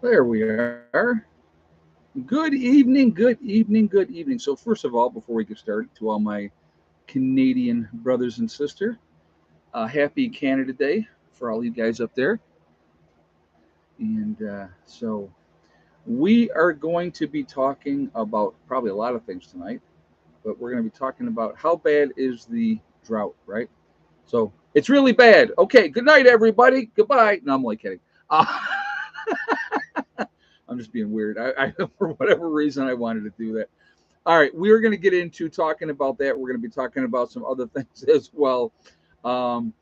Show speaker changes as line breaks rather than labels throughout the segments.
There we are. Good evening, good evening, good evening. So, first of all, before we get started, to all my Canadian brothers and sisters, happy Canada Day for all you guys up there. And we are going to be talking about probably a lot of things tonight, but we're going to be talking about how bad is the drought, right? So, it's really bad. Okay, good night, everybody. Goodbye. No, I'm only kidding. Uh, I'm just being weird. I for whatever reason I wanted to do that. All right, we are going to get into talking about that. We're going to be talking about some other things as well. Um,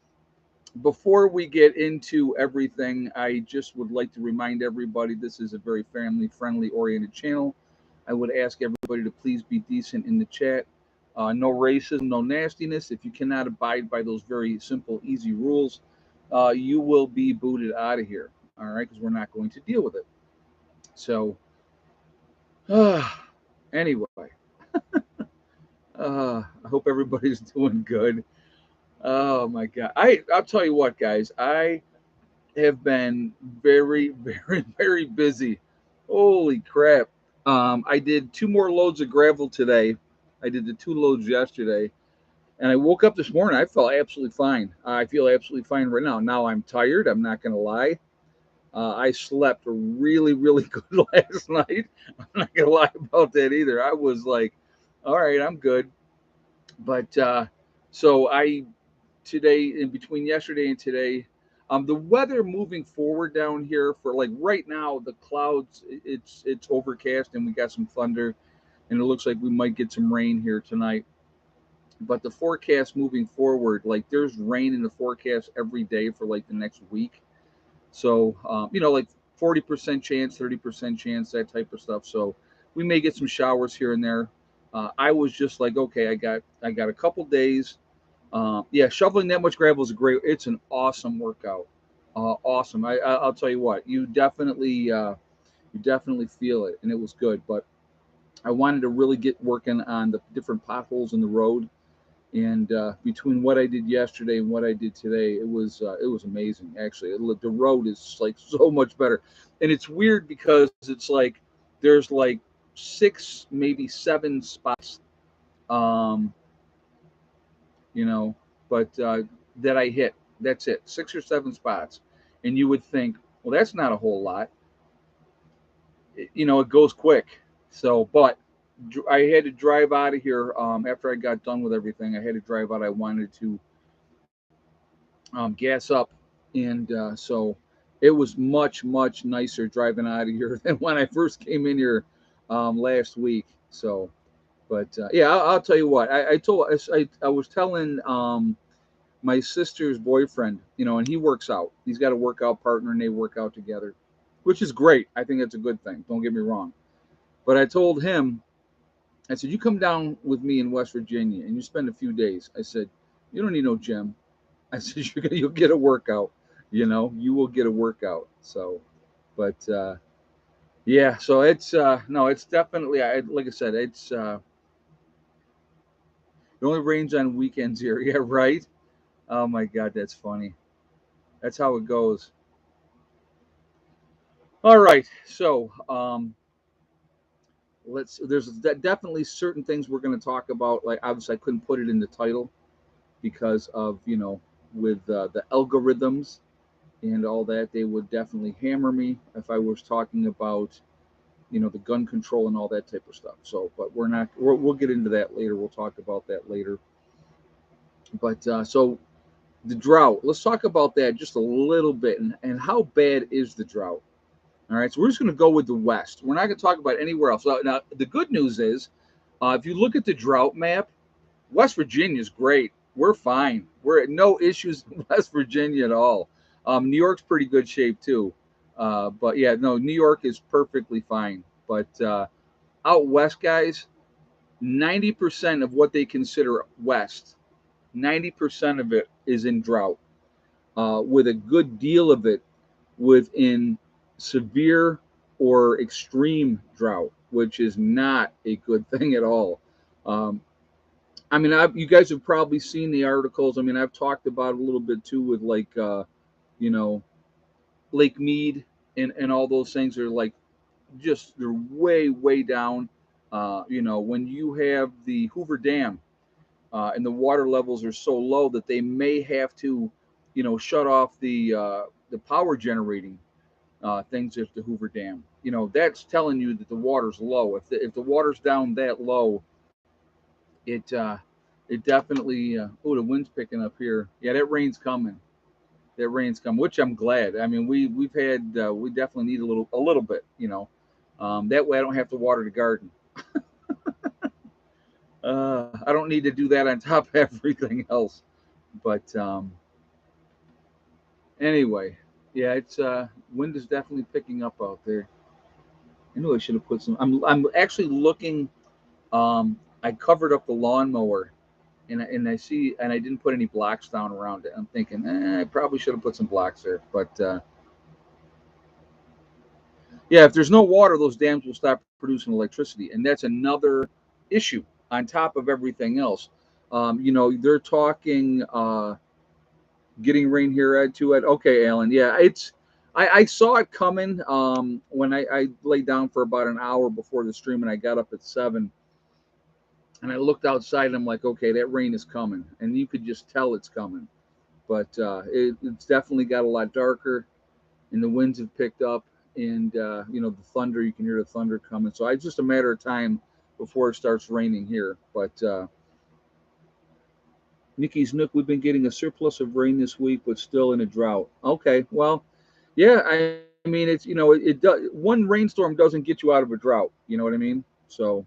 before we get into everything, I just would like to remind everybody this is a very family friendly oriented channel. I would ask everybody to please be decent in the chat. No racism, no nastiness. If you cannot abide by those very simple, easy rules, you will be booted out of here. All right, because we're not going to deal with it. So, anyway, I hope everybody's doing good. Oh my God. I'll tell you what, guys, I have been very, very, very busy. Holy crap. I did two more loads of gravel today. I did the two loads yesterday. And I woke up this morning. I felt absolutely fine. I feel absolutely fine right now. Now I'm tired. I'm not going to lie. I slept really, really good last night. I'm not going to lie about that either. I was like, all right, I'm good. But so I today in between yesterday and today. The weather moving forward down here for like right now, the clouds it's overcast and we got some thunder, and it looks like we might get some rain here tonight. But the forecast moving forward, like there's rain in the forecast every day for like the next week. So like 40% chance, 30% chance, that type of stuff. So we may get some showers here and there. I was just like, okay, I got a couple days. Yeah, shoveling that much gravel is a great. It's an awesome workout. Awesome. I'll tell you what. You definitely feel it, and it was good. But I wanted to really get working on the different potholes in the road. And between what I did yesterday and what I did today, it was amazing. Actually, the road is like so much better, and it's weird because it's like there's like six, maybe seven spots. Um, you know, but that I hit. That's it, 6 or 7 spots, and you would think, well, that's not a whole lot. It goes quick. So, but I had to drive out of here after I got done with everything. I had to drive out. I wanted to gas up, and so it was much much nicer driving out of here than when I first came in here last week. So, but yeah, I'll tell you what. I was telling my sister's boyfriend, and he works out. He's got a workout partner, and they work out together, which is great. I think that's a good thing. Don't get me wrong. But I told him, I said, you come down with me in West Virginia and you spend a few days. I said, you don't need no gym. I said, you'll get a workout. You will get a workout. So, but yeah, so it's no, it's definitely. Like I said, it only rains on weekends here. Yeah, right. Oh my God, that's funny. That's how it goes. All right, so there's definitely certain things we're going to talk about. Like obviously, I couldn't put it in the title because of with the algorithms and all that. They would definitely hammer me if I was talking about the gun control and all that type of stuff. So, but we're not. We'll get into that later. We'll talk about that later. But the drought. Let's talk about that just a little bit and how bad is the drought. All right, so we're just going to go with the West. We're not going to talk about anywhere else. Now, the good news is, if you look at the drought map, West Virginia is great. We're fine. We're at no issues in West Virginia at all. New York's pretty good shape too. But yeah, no, New York is perfectly fine. But out west, guys, 90% of what they consider west, 90% of it is in drought, with a good deal of it within severe or extreme drought, which is not a good thing at all. Um, I mean, you guys have probably seen the articles. I mean, I've talked about it a little bit too with like, you know, Lake Mead and all those things are like just they're way down. When you have the Hoover Dam and the water levels are so low that they may have to, shut off the power generating things at the Hoover Dam. That's telling you that the water's low. If the water's down that low, it definitely. Oh, the wind's picking up here. Yeah, that rain's coming. That rain's coming, which I'm glad. I mean, we've had we definitely need a little bit. That way I don't have to water the garden. I don't need to do that on top of everything else. But anyway, yeah, it's wind is definitely picking up out there. I knew I should have put some. I'm actually looking. I covered up the lawnmower, and I see, and I didn't put any blocks down around it. I'm thinking, I probably should have put some blocks there. But yeah, if there's no water, those dams will stop producing electricity, and that's another issue on top of everything else. They're talking getting rain here. Add to it. Okay, Alan. Yeah, it's. I saw it coming when I laid down for about an hour before the stream, and I got up at 7, and I looked outside, and I'm like, okay, that rain is coming, and you could just tell it's coming. But it's definitely got a lot darker, and the winds have picked up, and the thunder. You can hear the thunder coming. So it's just a matter of time before it starts raining here. But Nikki's Nook, we've been getting a surplus of rain this week, but still in a drought. Okay, well, yeah, I mean, it's it does. One rainstorm doesn't get you out of a drought. You know what I mean? So,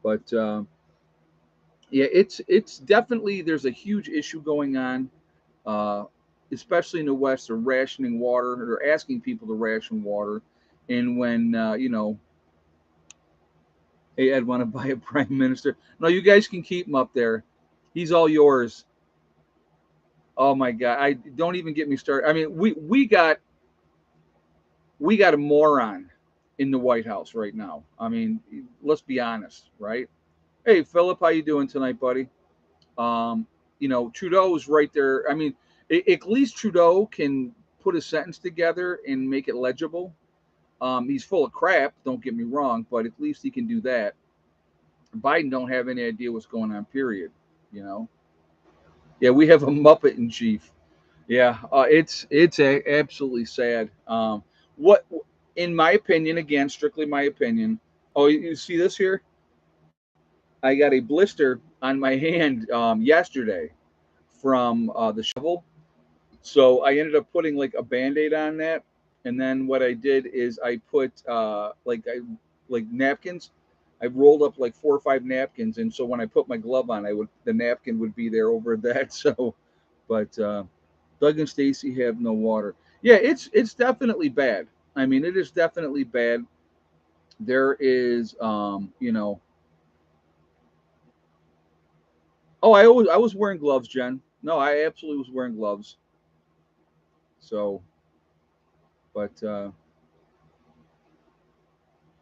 but yeah, it's definitely there's a huge issue going on, uh, especially in the West. They're rationing water. They're asking people to ration water, and when hey Ed, want to buy a prime minister? No, you guys can keep him up there. He's all yours. Oh my God! I don't even get me started. I mean, we got a moron in the White House right now. I mean, let's be honest, right? Hey, Philip, how you doing tonight, buddy? Um, Trudeau's right there. I mean, at least Trudeau can put a sentence together and make it legible. He's full of crap. Don't get me wrong, but at least he can do that. Biden don't have any idea what's going on. Period. You know. Yeah, we have a Muppet in chief. Yeah, absolutely sad. What, in my opinion, again, strictly my opinion. Oh, you see this here? I got a blister on my hand yesterday from the shovel. So I ended up putting like a band-aid on that, and then what I did is I put like napkins. I rolled up like 4 or 5 napkins, and so when I put my glove on, I would the napkin would be there over that. So, but Doug and Stacy have no water. Yeah, it's definitely bad. I mean, it is definitely bad. There is, Oh, I was wearing gloves, Jen. No, I absolutely was wearing gloves. So, but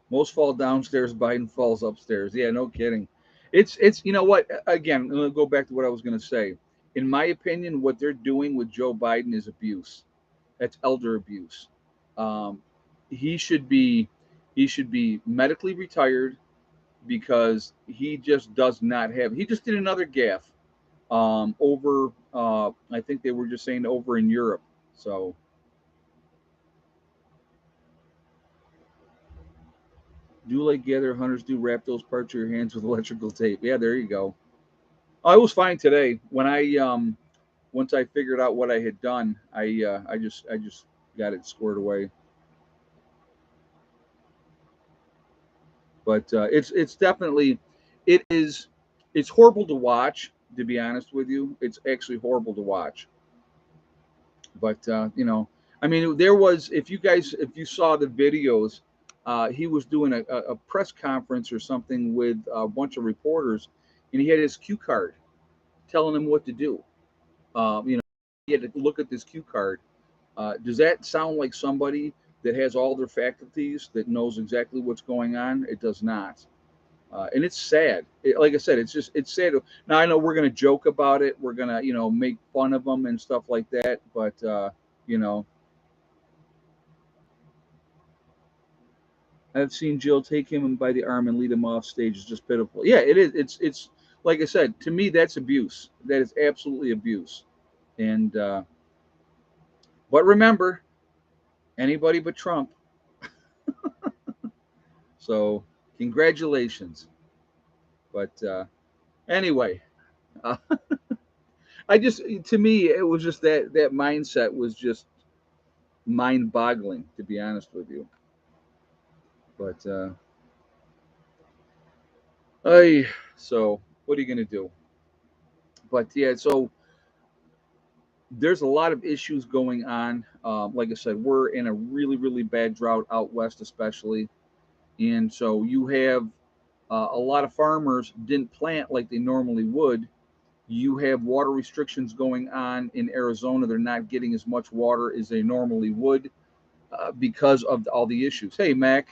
most fall downstairs. Biden falls upstairs. Yeah, no kidding. It's what again. I'm gonna go back to what I was gonna say. In my opinion, what they're doing with Joe Biden is abuse. That's elder abuse. Um, he should be he should be medically retired because he just does not have. He just did another gaffe over. I think they were just saying over in Europe. So do like gather hunters do wrap those parts of your hands with electrical tape. Yeah, there you go. I was fine today. When I once I figured out what I had done, I just got it squared away. But it's definitely it is it's horrible to watch. To be honest with you, it's actually horrible to watch. But I mean, there was if you saw the videos, he was doing a press conference or something with a bunch of reporters, and he had his cue card telling them what to do. He had to look at this cue card. Does that sound like somebody that has all their faculties that knows exactly what's going on? It does not. And it's sad. Like I said, it's sad. Now I know we're gonna joke about it. We're gonna make fun of them and stuff like that. But you know, I've seen Jill take him by the arm and lead him off stage. It's just pitiful. Yeah, it is. It's like I said, to me that's abuse. That is absolutely abuse. And but remember, anybody but Trump. So congratulations. But anyway, uh, I just to me it was just that mindset was just mind-boggling, to be honest with you. But I so what are you gonna do? But yeah, so there's a lot of issues going on. Like I said, we're in a really bad drought out west, especially, and so you have a lot of farmers didn't plant like they normally would. You have water restrictions going on in Arizona. They're not getting as much water as they normally would because of all the issues. Hey, Mac,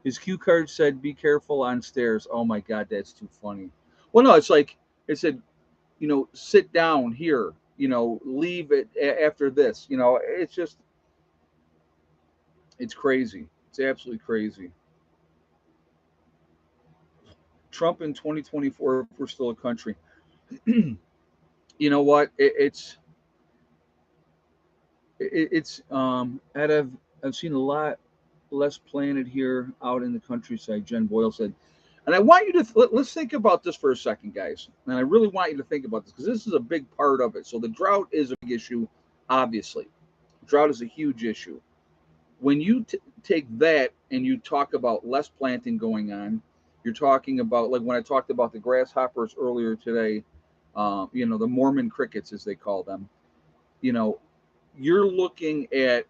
his cue card said, "Be careful on stairs." Oh my God, that's too funny. Well, no, it's like it said, sit down here. Leave it after this. It's just, it's crazy. It's absolutely crazy. Trump in 2024, if we're still a country. You know what? It's out of I've seen a lot less planted here out in the countryside. Jen Boyle said, and I want you to let's think about this for a second, guys. And I really want you to think about this because this is a big part of it. So the drought is a big issue, obviously. Drought is a huge issue. When you take that and you talk about less planting going on, you're talking about like when I talked about the grasshoppers earlier today. The Mormon crickets, as they call them. You know, you're looking at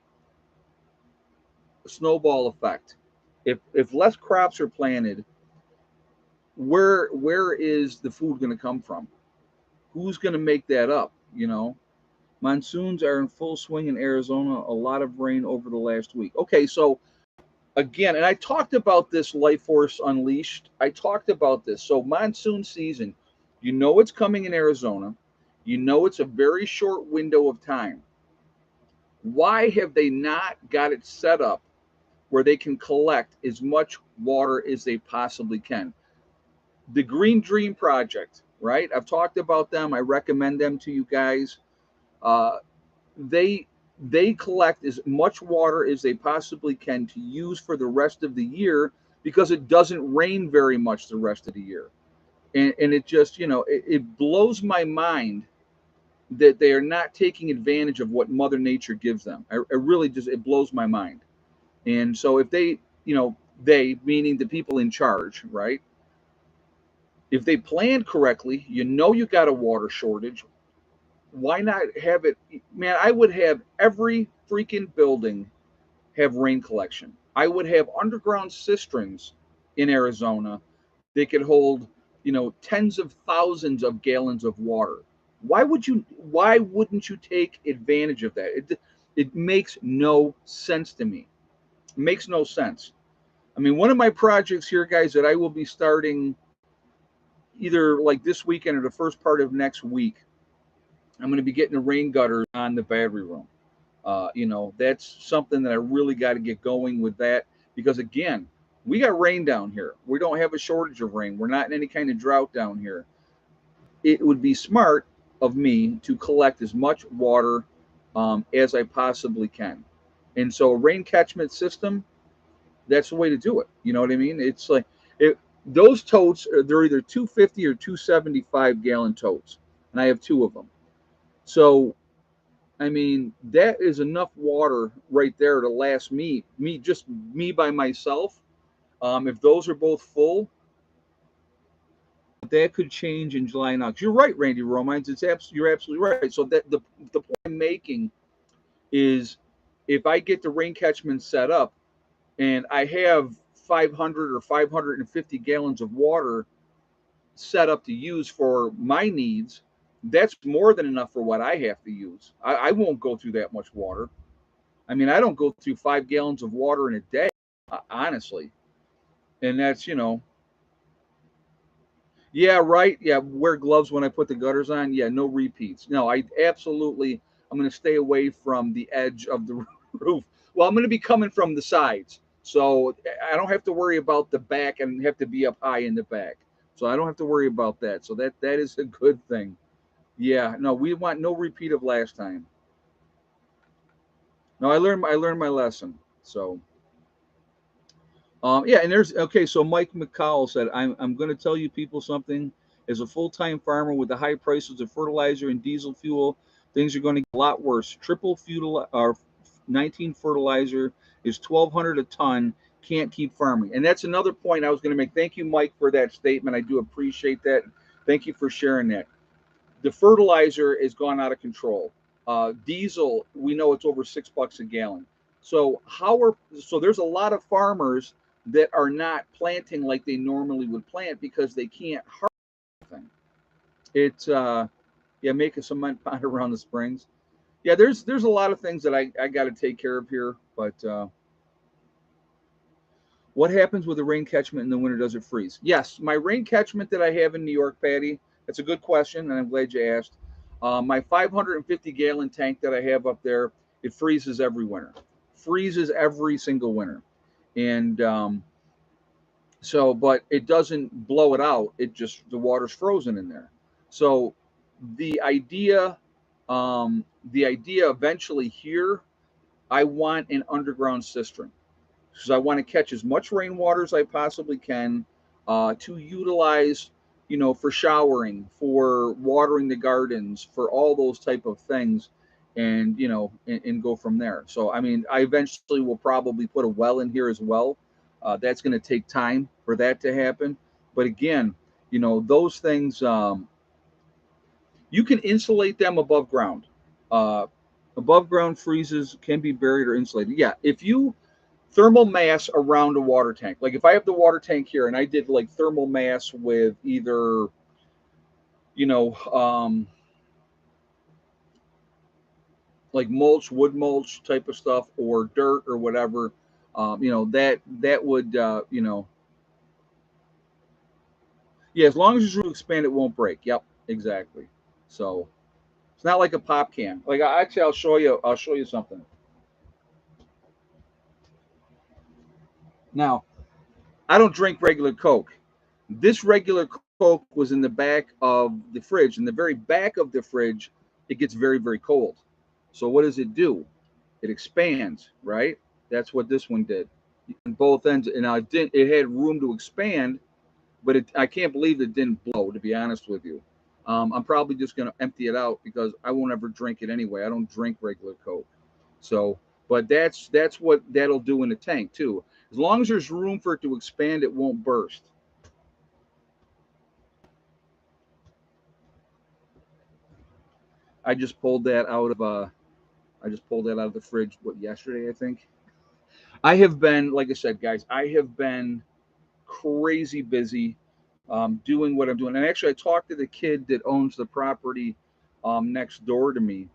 a snowball effect. If less crops are planted, where is the food going to come from? Who's going to make that up? Monsoons are in full swing in Arizona. A lot of rain over the last week. Okay, so again, and I talked about this Life Force Unleashed. I talked about this. So monsoon season, it's coming in Arizona. It's a very short window of time. Why have they not got it set up where they can collect as much water as they possibly can? The Green Dream Project, right? I've talked about them. I recommend them to you guys. Uh, they they collect as much water as they possibly can to use for the rest of the year because it doesn't rain very much the rest of the year. And it just, it blows my mind that they are not taking advantage of what Mother Nature gives them. I really just, it blows my mind. And so if they, they meaning the people in charge, right? If they planned correctly, you got a water shortage. Why not have it? Man, I would have every freaking building have rain collection. I would have underground cisterns in Arizona that could hold, tens of thousands of gallons of water. Why wouldn't you take advantage of that? It makes no sense to me. It makes no sense. I mean, one of my projects here, guys, that I will be starting either like this weekend or the first part of next week, I'm going to be getting the rain gutters on the battery room. That's something that I really got to get going with that because again, we got rain down here. We don't have a shortage of rain. We're not in any kind of drought down here. It would be smart of me to collect as much water as I possibly can. And so a rain catchment system, that's the way to do it. You know what I mean? It's like those totes, they're either 250 or 275 gallon totes, and I have two of them. So I mean, that is enough water right there to last me by myself. If those are both full, that could change in July and August. You're right, Randy Romines. You're absolutely right. So the point I'm making is, if I get the rain catchment set up and I have 500 or 550 gallons of water set up to use for my needs, that's more than enough for what I have to use. I won't go through that much water. I mean, I don't go through 5 gallons of water in a day, honestly. And that's, yeah, right. Yeah, wear gloves when I put the gutters on. Yeah, no repeats. No, I'm going to stay away from the edge of the roof. Well, I'm going to be coming from the sides. So I don't have to worry about the back and have to be up high in the back. So I don't have to worry about that. So that is a good thing. Yeah, no, we want no repeat of last time. No, I learned my lesson. So yeah, and there's okay. So Mike McCowell said, I'm going to tell you people something. As a full-time farmer with the high prices of fertilizer and diesel fuel, things are going to get a lot worse. Triple fuel or 19 fertilizer is 1,200 a ton. Can't keep farming, and that's another point I was going to make. Thank you, Mike, for that statement. I do appreciate that. Thank you for sharing that. The fertilizer has gone out of control. Diesel, we know it's over $6 a gallon. So there's a lot of farmers that are not planting like they normally would plant because they can't harvest anything. It's yeah, make a cement pond around the springs. Yeah, there's a lot of things that I got to take care of here. But what happens with the rain catchment in the winter? Does it freeze? Yes, my rain catchment that I have in New York, Patty. That's a good question, and I'm glad you asked. My 550-gallon tank that I have up there, it freezes every winter. Freezes every single winter, and so, but it doesn't blow it out. It just the water's frozen in there. So, the idea, the idea eventually here, I want an underground cistern because I want to catch as much rainwater as I possibly can to utilize, for showering, for watering the gardens, for all those type of things, and and go from there. So I mean, I eventually will probably put a well in here as well. That's going to take time for that to happen, but again, those things you can insulate them above ground. Uh, Above ground freezes can be buried or insulated. Yeah, if you thermal mass around a water tank. Like if I have the water tank here and I did like thermal mass with either, you know, um, like mulch, wood mulch type of stuff, or dirt or whatever, that would, yeah, as long as it's room to expand, it won't break. Yep, exactly. So it's not like a pop can. Like actually, I'll show you. I'll show you something. Now, I don't drink regular Coke. This regular Coke was in the back of the fridge. In the very back of the fridge, it gets very, very cold. So what does it do? It expands, right? That's what this one did. On both ends, and now it didn't. It had room to expand, but I can't believe it didn't blow. To be honest with you, I'm probably just going to empty it out because I won't ever drink it anyway. I don't drink regular Coke. So, but that's what that'll do in the tank too. As long as there's room for it to expand, it won't burst. I just pulled that out of I just pulled that out of the fridge. What yesterday, I think. I have been, like I said, guys. I have been crazy busy doing what I'm doing. And actually, I talked to the kid that owns the property next door to me,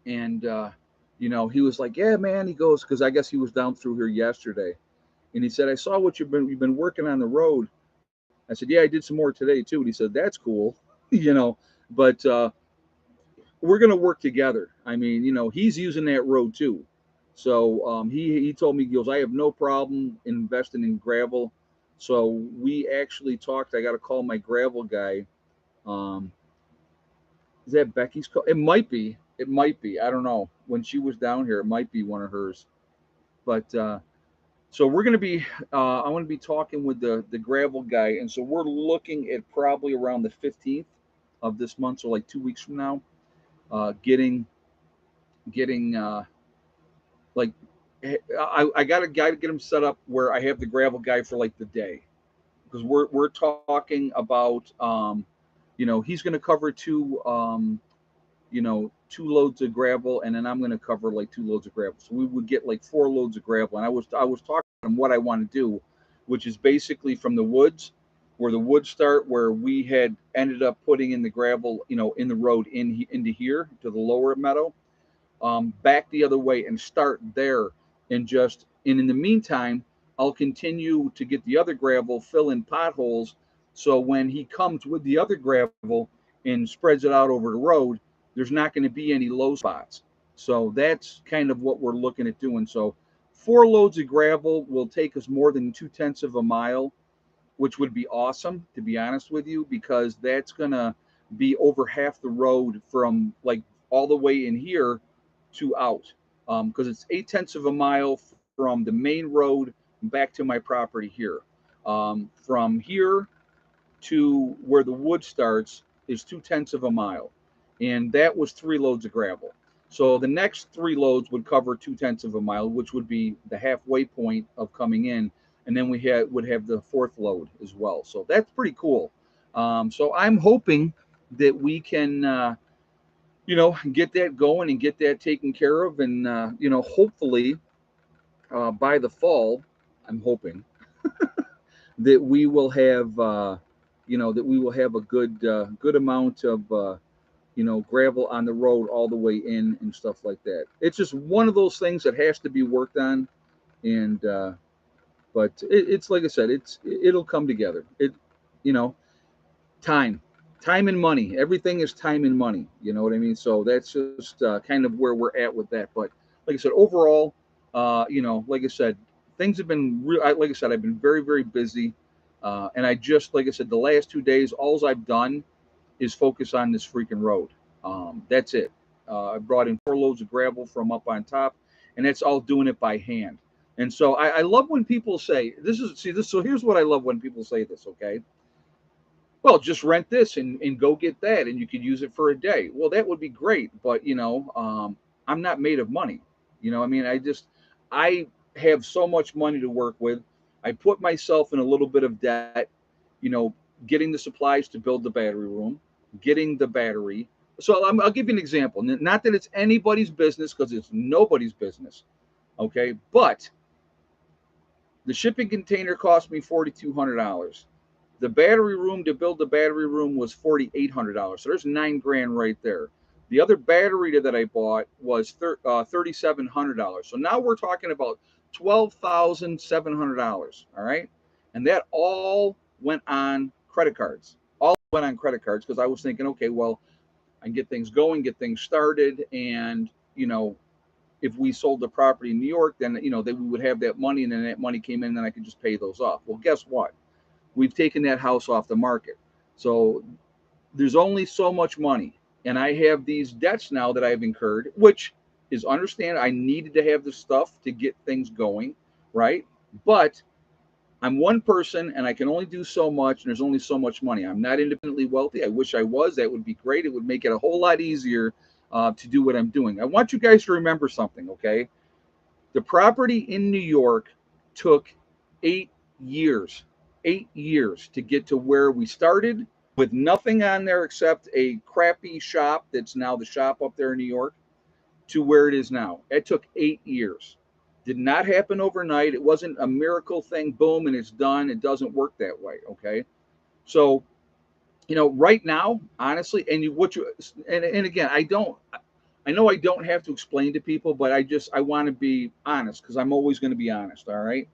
and he was like, "Yeah, man." He goes, because I guess he was down through here yesterday, and he said, "I saw what you've been working on the road." I said, "Yeah, I did some more today too." And he said, "That's cool," you know. But we're gonna work together. I mean, he's using that road too. So he told me, he goes, I have no problem investing in gravel. So we actually talked. I got to call my gravel guy. Um, is that Becky's call? It might be. It might be. I don't know. When she was down here, it might be one of hers. But so we're going to be. I'm going to be talking with the gravel guy, and so we're looking at probably around the 15th of this month, so like 2 weeks from now, getting like I got a guy to get him set up where I have the gravel guy for like the day because we're talking about he's going to cover two loads of gravel, and then I'm going to cover like 2 loads of gravel, so we would get like 4 loads of gravel. And I was talking to him what I want to do, which is basically from the woods where the woods start, where we had ended up putting in the gravel, in the road into here to the lower meadow, back the other way and start there, and in the meantime I'll continue to get the other gravel, fill in potholes, so when he comes with the other gravel and spreads it out over the road, there's not going to be any low spots. So that's kind of what we're looking at doing. So 4 loads of gravel will take us more than 2/10 of a mile, which would be awesome, to be honest with you, because that's gonna be over half the road from like all the way in here to out. Because it's 8/10 of a mile from the main road back to my property here. From here to where the wood starts is 2/10 of a mile, and that was 3 loads of gravel. So the next 3 loads would cover 2/10 of a mile, which would be the halfway point of coming in, and then would have the 4th load as well. So that's pretty cool. So I'm hoping that we can, get that going and get that taken care of, and hopefully by the fall, I'm hoping that we will have a good amount of gravel on the road all the way in and stuff like that. It's just one of those things that has to be worked on, and but it's like I said, it'll come together. You know, time, time and money. Everything is time and money. You know what I mean? So that's just kind of where we're at with that. But like I said, overall, like I said, things have been real. Like I said, I've been very, very busy, and I just, like I said, the last 2 days, all I've done is focus on this freaking road. That's it. I brought in 4 loads of gravel from up on top, and that's all doing it by hand. And so I love when people say this is see this. So here's what I love when people say this. Okay, well, just rent this and go get that, and you could use it for a day. Well, that would be great, but I'm not made of money. I mean, I have so much money to work with. I put myself in a little bit of debt, you know, getting the supplies to build the battery room, getting the battery. So I'll give you an example. Not that it's anybody's business, because it's nobody's business. Okay, but the shipping container cost me $4,200. The battery room, to build the battery room, was $4,800. So there's 9 grand right there. The other battery that I bought was $3,700. So now we're talking about $12,700. All right, and that all went on credit cards. All went on credit cards, because I was thinking, okay, well, I can get things going, get things started, and if we sold the property in New York, then that we would have that money, and then that money came in, and then I could just pay those off. Well, guess what? We've taken that house off the market. So there's only so much money. And I have these debts now that I've incurred, which is understand. I needed to have the stuff to get things going, right? But I'm one person and I can only do so much, and there's only so much money. I'm not independently wealthy. I wish I was. That would be great. It would make it a whole lot easier to do what I'm doing. I want you guys to remember something, okay? The property in New York took 8 years. 8 years to get to where we started, with nothing on there except a crappy shop that's now the shop up there in New York, to where it is now. It took 8 years. Did not happen overnight. It wasn't a miracle thing, boom, and it's done. It doesn't work that way, okay? So, right now, honestly, and again, I know I don't have to explain to people, but I want to be honest, because I'm always going to be honest, all right?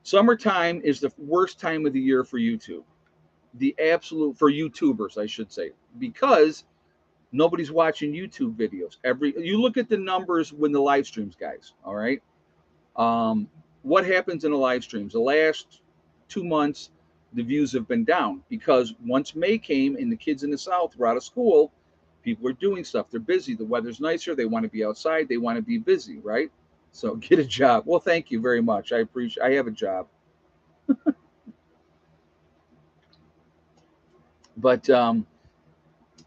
Summertime is the worst time of the year for YouTube. For YouTubers, I should say, because nobody's watching YouTube videos. You look at the numbers when the live streams, guys. All right. What happens in the live streams? The last 2 months, the views have been down, because once May came and the kids in the South were out of school, people are doing stuff. They're busy. The weather's nicer. They want to be outside. They want to be busy, right? So get a job. Well, thank you very much. I appreciate. I have a job, but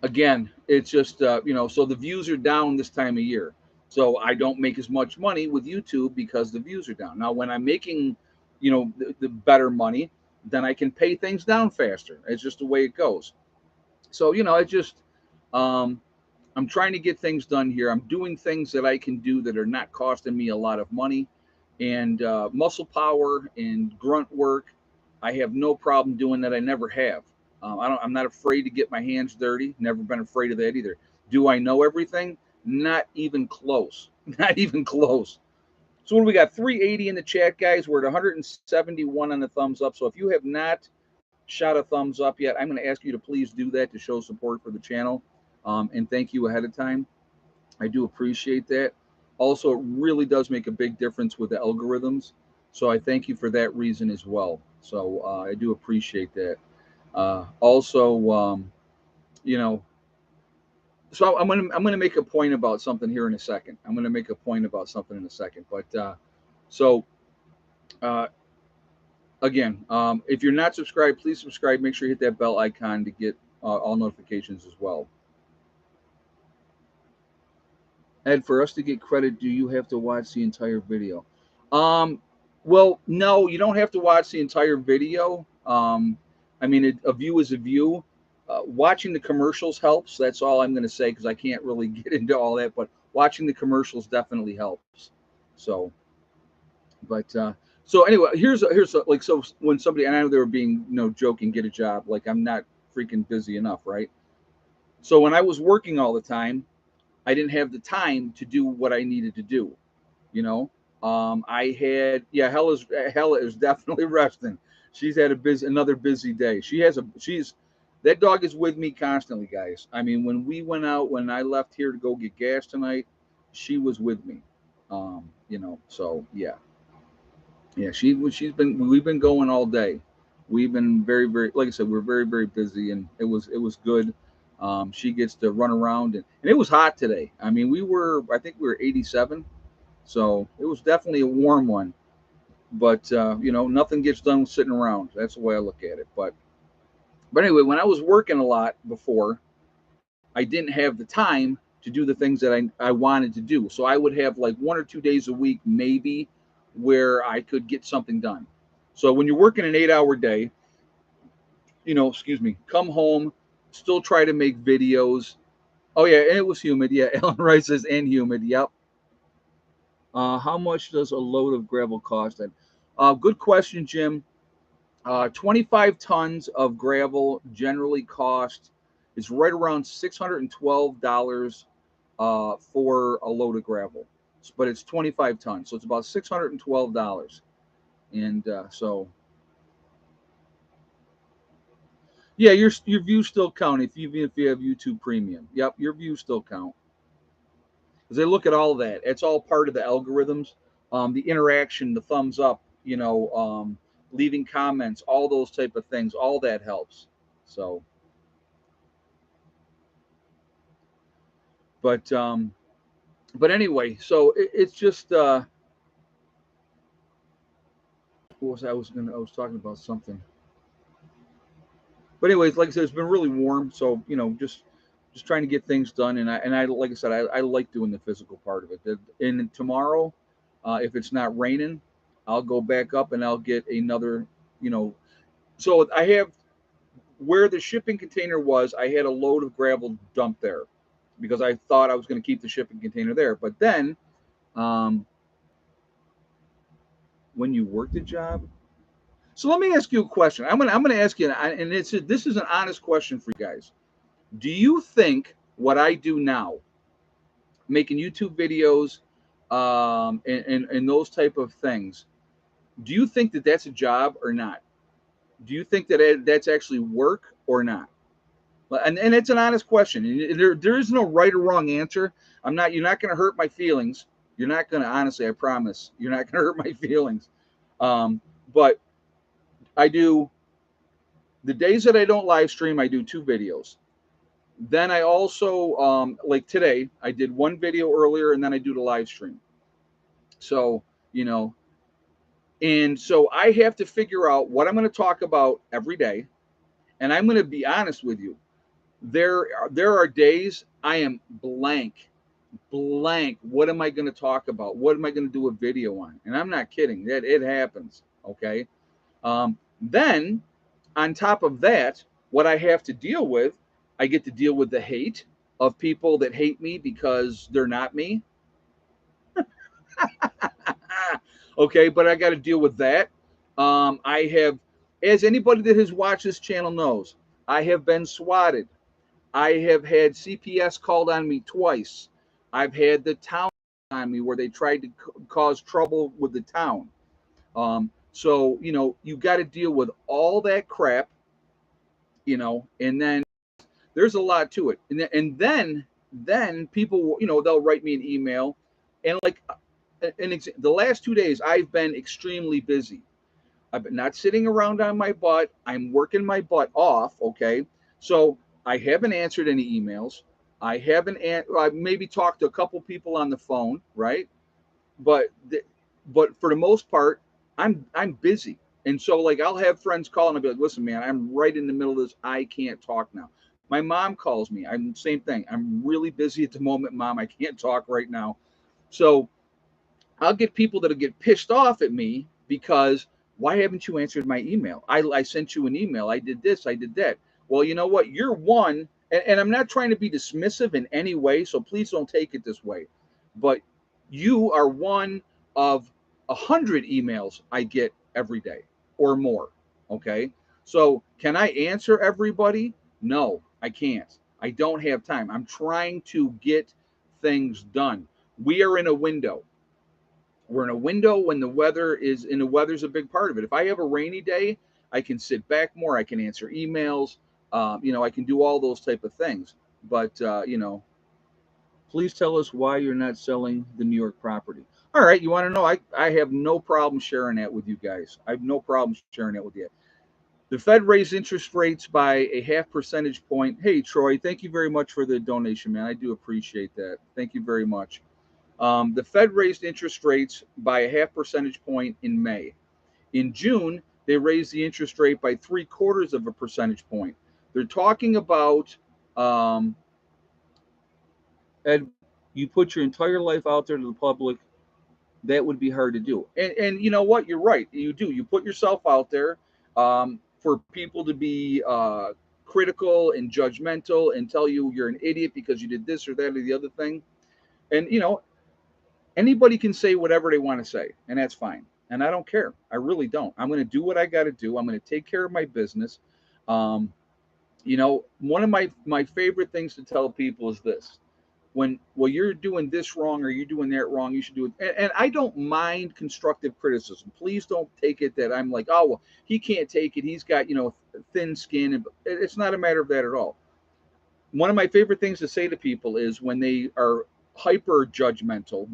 again, it's just so the views are down this time of year. So I don't make as much money with YouTube because the views are down. Now, when I'm making, the better money, then I can pay things down faster. It's just the way it goes. So it just I'm trying to get things done here. I'm doing things that I can do that are not costing me a lot of money, and muscle power and grunt work. I have no problem doing that. I never have. I'm not afraid to get my hands dirty. Never been afraid of that either. Do I know everything? Not even close. Not even close. So what do we got? 380 in the chat, guys. We're at 171 on the thumbs up. So if you have not shot a thumbs up yet, I'm going to ask you to please do that to show support for the channel. And thank you ahead of time. I do appreciate that. Also, it really does make a big difference with the algorithms. So I thank you for that reason as well. So I do appreciate that. Also, you know, so I'm gonna make a point about something here in a second. I'm gonna make a point about something in a second. But so uh, again, if you're not subscribed, please subscribe. Make sure you hit that bell icon to get all notifications as well. Ed, for us to get credit, do you have to watch the entire video? Um, well, no, you don't have to watch the entire video. I mean, a view is a view. Watching the commercials helps. That's all I'm going to say because I can't really get into all that. But watching the commercials definitely helps. So, but so anyway, here's like so when somebody, and I know they were being joking, get a job. Like I'm not freaking busy enough, right? So when I was working all the time, I didn't have the time to do what I needed to do. You know, I had Hella is definitely resting. She's had another busy day. She's that dog is with me constantly, guys. I mean, when we went out, when I left here to go get gas tonight, she was with me. So yeah, yeah. We've been going all day. We've been very, like I said, we're very busy, and it was good. She gets to run around, and it was hot today. I mean, I think we were 87, so it was definitely a warm one. But nothing gets done sitting around. That's the way I look at it. But anyway, when I was working a lot before, I didn't have the time to do the things that I wanted to do. So I would have like 1 or 2 days a week, maybe, where I could get something done. So when you're working an 8-hour day, excuse me, come home, still try to make videos. Oh yeah, and it was humid. Yeah, Ellen Rice says and humid. Yep. How much does a load of gravel cost? Then, good question, Jim. 25 tons of gravel generally cost is right around $612 for a load of gravel, but it's 25 tons, so it's about $612. And yeah, your views still count if you have YouTube Premium. Yep, your views still count because they look at all of that. It's all part of the algorithms, the interaction, the thumbs up, leaving comments, all those type of things. All that helps. So, but anyway, so it's just what was I was talking about something. But anyways, like I said, it's been really warm, so just trying to get things done, and I like I said, I like doing the physical part of it. And tomorrow, if it's not raining, I'll go back up and I'll get another, you know. So I have where the shipping container was. I had a load of gravel dumped there because I thought I was going to keep the shipping container there. But then, um, when you work the job, so let me ask you a question. I'm gonna ask you, and this is an honest question for you guys. Do you think what I do now, making YouTube videos, and those type of things, do you think that that's a job or not? Do you think that that's actually work or not? And it's an honest question. There is no right or wrong answer. You're not going to hurt my feelings. You're not going to, honestly, I promise, you're not going to hurt my feelings. But I do, the days that I don't live stream, I do 2 videos. Then I also, like today, I did 1 video earlier and then I do the live stream. So, you know, and so I have to figure out what I'm going to talk about every day. And I'm going to be honest with you. There are days I am blank. What am I going to talk about? What am I going to do a video on? And I'm not kidding. That it happens. Okay. Then on top of that, what I have to deal with, I get to deal with the hate of people that hate me because they're not me. Okay, but I got to deal with that. I have, as anybody that has watched this channel knows, I have been swatted. I have had CPS called on me twice. I've had the town on me where they tried to cause trouble with the town. So, you got to deal with all that crap, and then there's a lot to it. And then people, they'll write me an email. And like the last 2 days, I've been extremely busy. I've been not sitting around on my butt. I'm working my butt off. Okay. So I haven't answered any emails. I've maybe talked to a couple people on the phone, right? But but for the most part, I'm busy. And so like I'll have friends call and I'll be like, listen, man, I'm right in the middle of this. I can't talk now. My mom calls me. I'm same thing. I'm really busy at the moment, mom. I can't talk right now. So I'll get people that'll get pissed off at me because why haven't you answered my email? I sent you an email. I did this. I did that. Well, you know what? You're one, and I'm not trying to be dismissive in any way, so please don't take it this way. But you are one of 100 emails I get every day or more. Okay. So can I answer everybody? No, I can't. I don't have time. I'm trying to get things done. We are in a window. We're in a window when the weather is, and the weather's a big part of it. If I have a rainy day, I can sit back more. I can answer emails. I can do all those type of things. But please tell us why you're not selling the New York property. All right, you want to know? I have no problem sharing that with you guys. I have no problem sharing that with you. The Fed raised interest rates by a half percentage point. Hey, Troy, thank you very much for the donation, man. I do appreciate that. Thank you very much. The Fed raised interest rates by a half percentage point in May. In June, they raised the interest rate by 3/4 of a percentage point. They're talking about, Ed, you put your entire life out there to the public. That would be hard to do. And you know what? You're right. You do. You put yourself out there for people to be critical and judgmental and tell you you're an idiot because you did this or that or the other thing. And, anybody can say whatever they want to say, and that's fine. And I don't care. I really don't. I'm going to do what I got to do. I'm going to take care of my business. One of my favorite things to tell people is this: when well you're doing this wrong or you're doing that wrong, you should do it. And I don't mind constructive criticism. Please don't take it that I'm like, oh well, he can't take it. He's got thin skin, and it's not a matter of that at all. One of my favorite things to say to people is when they are hyper judgmental,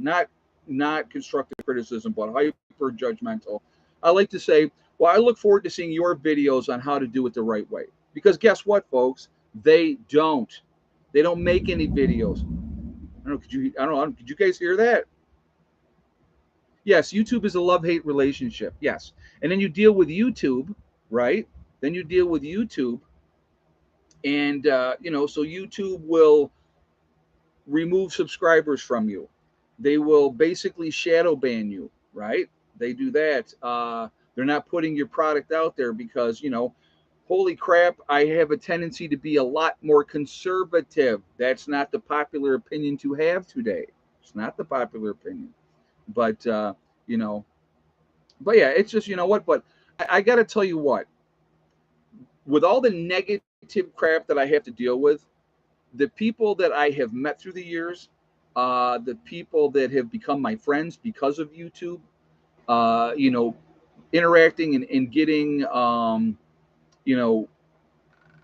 not constructive criticism, but hyper judgmental. I like to say, well, I look forward to seeing your videos on how to do it the right way. Because guess what, folks? They don't. They don't make any videos. I don't know. I don't know. Did you guys hear that? Yes, YouTube is a love-hate relationship. Yes. And then you deal with YouTube, right? Then you deal with YouTube, and so YouTube will remove subscribers from you. They will basically shadow ban you, right? They do that. They're not putting your product out there because, holy crap, I have a tendency to be a lot more conservative. That's not the popular opinion to have today. It's not the popular opinion. But, but yeah, it's just, you know what? But I got to tell you what, with all the negative crap that I have to deal with, the people that I have met through the years, the people that have become my friends because of YouTube, uh, you know, interacting and getting, you know,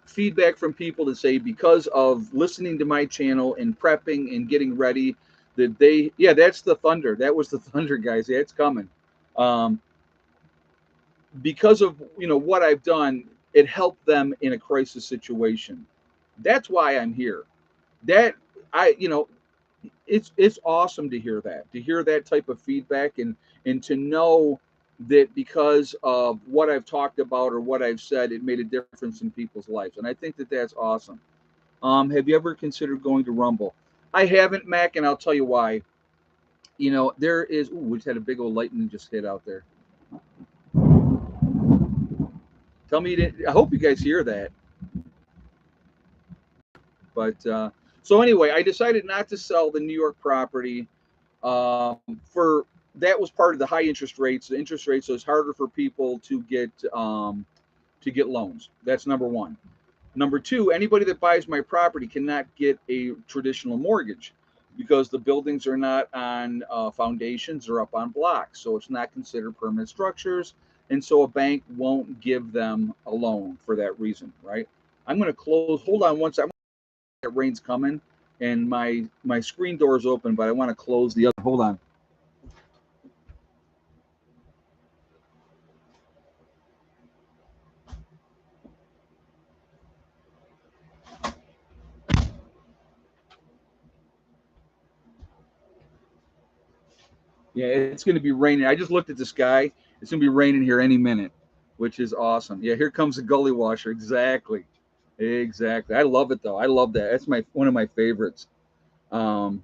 feedback from people to say because of listening to my channel and prepping and getting ready that yeah, that's the thunder. That was the thunder, guys. Yeah, it's coming. Um, because of what I've done, it helped them in a crisis situation. That's why I'm here. That I, it's awesome to hear that type of feedback, and to know that because of what I've talked about or what I've said, it made a difference in people's lives, and I think that that's awesome. Have you ever considered going to Rumble? I haven't, Mac, and I'll tell you why. There is. Ooh, we just had a big old lightning just hit out there. Tell me, you didn't, I hope you guys hear that. But so anyway, I decided not to sell the New York property for that was part of the high interest rates. The interest rates, so it's harder for people to get loans. That's number one. Number two, anybody that buys my property cannot get a traditional mortgage because the buildings are not on foundations; they're up on blocks, so it's not considered permanent structures, and so a bank won't give them a loan for that reason, right? I'm going to close. Hold on one second. That rain's coming, and my screen door is open, but I want to close the other. Hold on. Yeah, it's going to be raining. I just looked at the sky. It's going to be raining here any minute, which is awesome. Yeah, here comes the gully washer. Exactly, exactly. I love it though. I love that. That's my one of my favorites. Um,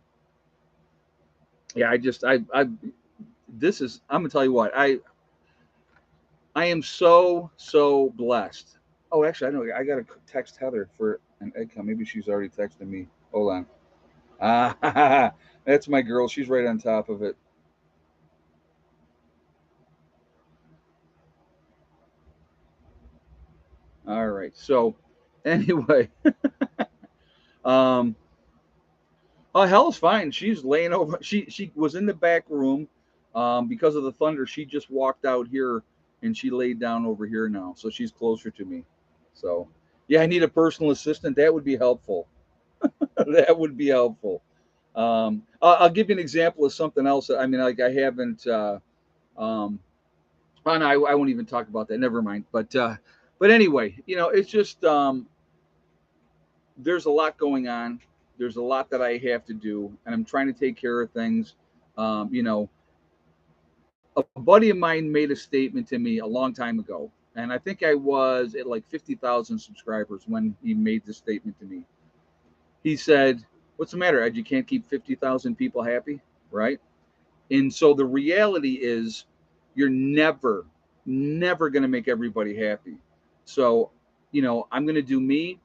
yeah, I this is. I'm gonna tell you what. I am so blessed. Oh, actually, I know. I got to text Heather for an egg count. Maybe she's already texted me. Hold on. Ah, that's my girl. She's right on top of it. All right. So, anyway, um, oh, hell's fine. She's laying over. She was in the back room, because of the thunder. She just walked out here and she laid down over here now, so she's closer to me. So, yeah, I need a personal assistant. That would be helpful. That would be helpful. I'll give you an example of something else. I mean, like I haven't. Um, oh, no, I won't even talk about that. Never mind. But anyway, it's just there's a lot going on. There's a lot that I have to do, and I'm trying to take care of things. Um, you know, a buddy of mine made a statement to me a long time ago, and I think I was at like 50,000 subscribers when he made this statement to me. He said, "What's the matter, Ed? You can't keep 50,000 people happy, right?" And so the reality is, you're never going to make everybody happy. So, I'm going to do me.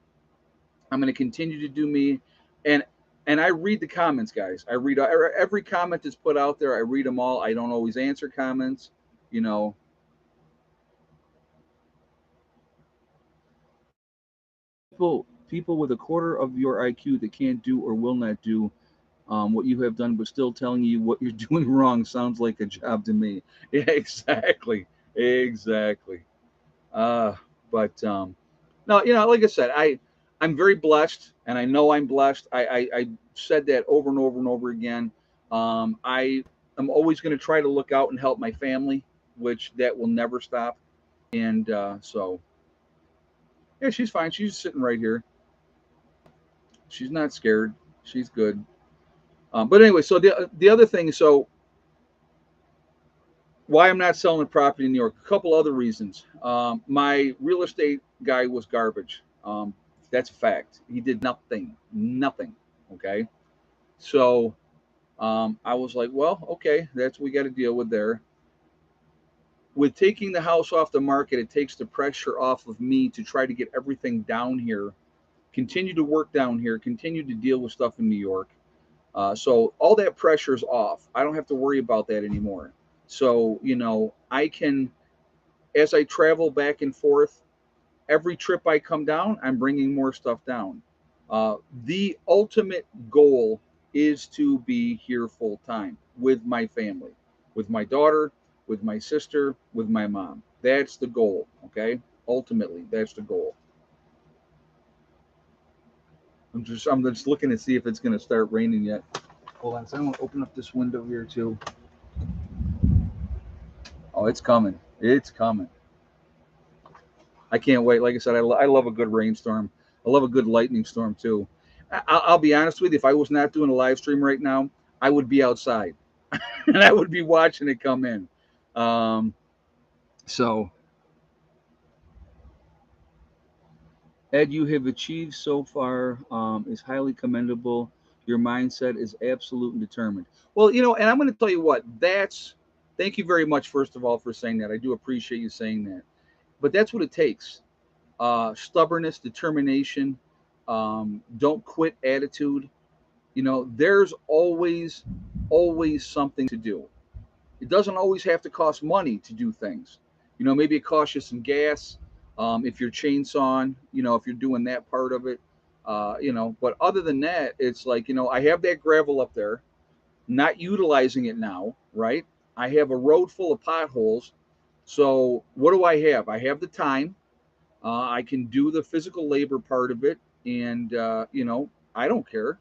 I'm going to continue to do me, and I read the comments, guys. I read every comment that's put out there. I read them all. I don't always answer comments. You know, people with a quarter of your IQ that can't do or will not do what you have done, but still telling you what you're doing wrong sounds like a job to me. Yeah, exactly, exactly. Uh, but no, like I said, I'm very blessed, and I know I'm blessed. I said that over and over and over again. I am always going to try to look out and help my family, which that will never stop. And so, yeah, she's fine. She's sitting right here. She's not scared. She's good. But anyway, so the other thing, so why I'm not selling the property in New York. A couple other reasons. My real estate guy was garbage. That's a fact. He did nothing, nothing. Okay, so I was like, well, okay, that's what we got to deal with there. With taking the house off the market, it takes the pressure off of me to try to get everything down here, continue to work down here, continue to deal with stuff in New York. So all that pressure is off. I don't have to worry about that anymore. So, I can, as I travel back and forth, every trip I come down, I'm bringing more stuff down. The ultimate goal is to be here full time with my family, with my daughter, with my sister, with my mom. That's the goal. Okay. Ultimately, that's the goal. I'm just looking to see if it's going to start raining yet. Hold on. So I'm going to open up this window here too. Oh, it's coming. It's coming. I can't wait. Like I said, I love a good rainstorm. I love a good lightning storm too. I'll be honest with you. If I was not doing a live stream right now, I would be outside and I would be watching it come in. Um, so, Ed, you have achieved so far is highly commendable. Your mindset is absolute and determined. Well, and I'm going to tell you what. Thank you very much, first of all, for saying that. I do appreciate you saying that. But that's what it takes. Stubbornness, determination, don't quit attitude. There's always something to do. It doesn't always have to cost money to do things. Maybe it costs you some gas, if you're chainsawing, if you're doing that part of it. But other than that, it's like, I have that gravel up there, not utilizing it now, right? I have a road full of potholes. So what do I have? I have the time. I can do the physical labor part of it, and I don't care.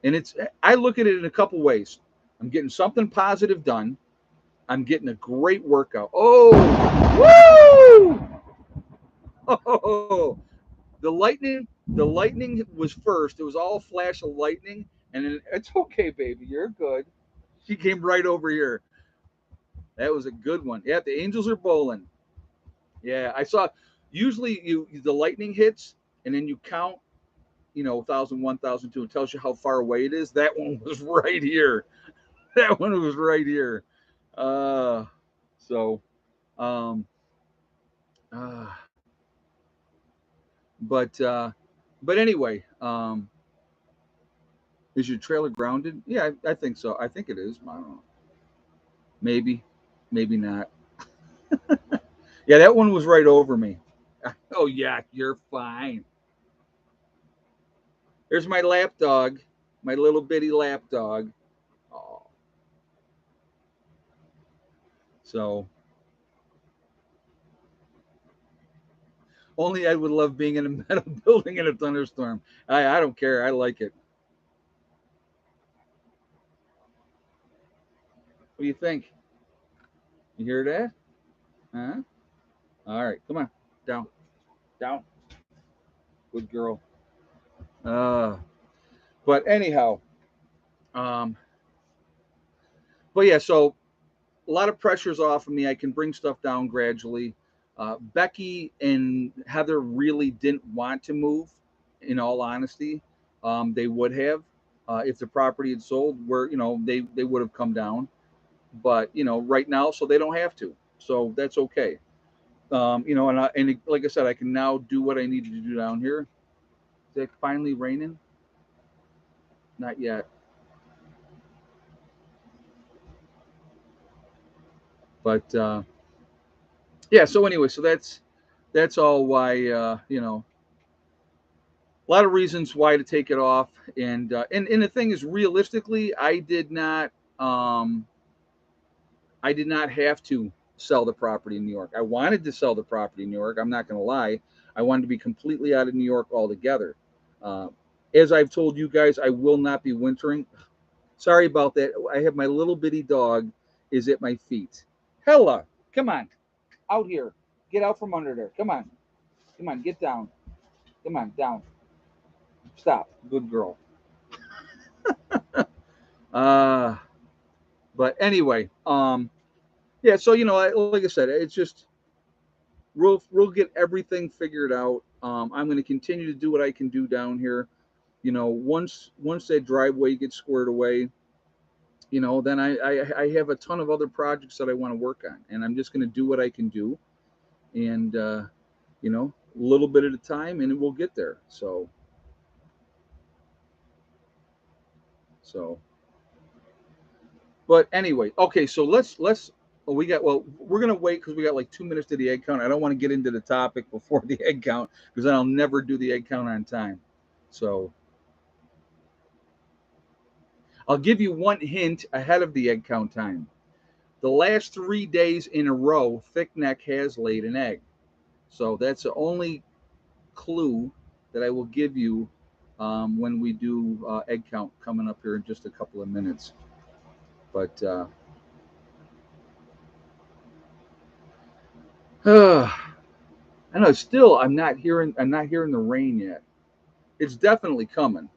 And I look at it in a couple ways. I'm getting something positive done. I'm getting a great workout. Oh, woo! Oh, the lightning was first. It was all a flash of lightning, and then it's okay, baby. You're good. She came right over here. That was a good one. Yeah, the Angels are bowling. Yeah, I saw. Usually, the lightning hits, and then you count. 1,000, 1,002. It tells you how far away it is. That one was right here. That one was right here. Uh, so, um, uh, but but anyway, is your trailer grounded? Yeah, I think so. I think it is. I don't know. Maybe, maybe not. Yeah, that one was right over me. Oh yeah, you're fine. There's my lap dog, my little bitty lap dog. Oh, so only I would love being in a metal building in a thunderstorm. I don't care. I like it. What do you think? You hear that? Huh? All right, come on, down, down. Good girl. Uh, but anyhow, um, but yeah, so a lot of pressure's off of me. I can bring stuff down gradually. Becky and Heather really didn't want to move. In all honesty, they would have if the property had sold. Where they would have come down, but right now, so they don't have to. So that's okay. And like I said, I can now do what I needed to do down here. Is it finally raining? Not yet, but yeah. So anyway, so that's all why a lot of reasons why to take it off, and the thing is, realistically, um, I did not have to sell the property in New York. I wanted to sell the property in New York. I'm not going to lie. I wanted to be completely out of New York altogether. Uh, as I've told you guys, I will not be wintering. Sorry about that. I have my little bitty dog is at my feet. Hella, come on, out here. Get out from under there. Come on, get down. Come on, down. Stop. Good girl. Uh, but anyway, yeah. So like I said, it's just we'll get everything figured out. I'm going to continue to do what I can do down here. Once that driveway gets squared away, then I have a ton of other projects that I want to work on, and I'm just going to do what I can do, and a little bit at a time, and we'll get there. So, but anyway, okay. So let's. We're gonna wait because we got like 2 minutes to the egg count. I don't want to get into the topic before the egg count because then I'll never do the egg count on time. So I'll give you one hint ahead of the egg count time. The last 3 days in a row, Thickneck has laid an egg. So that's the only clue that I will give you when we do egg count coming up here in just a couple of minutes. But I know still I'm not hearing the rain yet. It's definitely coming.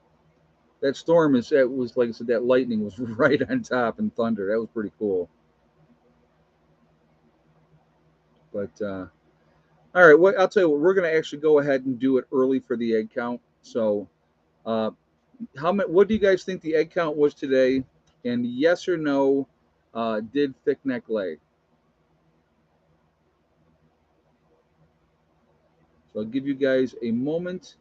That storm is that was like I said, that lightning was right on top and thunder. That was pretty cool. But all right, I'll tell you what, we're gonna actually go ahead and do it early for the egg count. So uh, what do you guys think the egg count was today? And yes or no, did Thickneck lay? So I'll give you guys a moment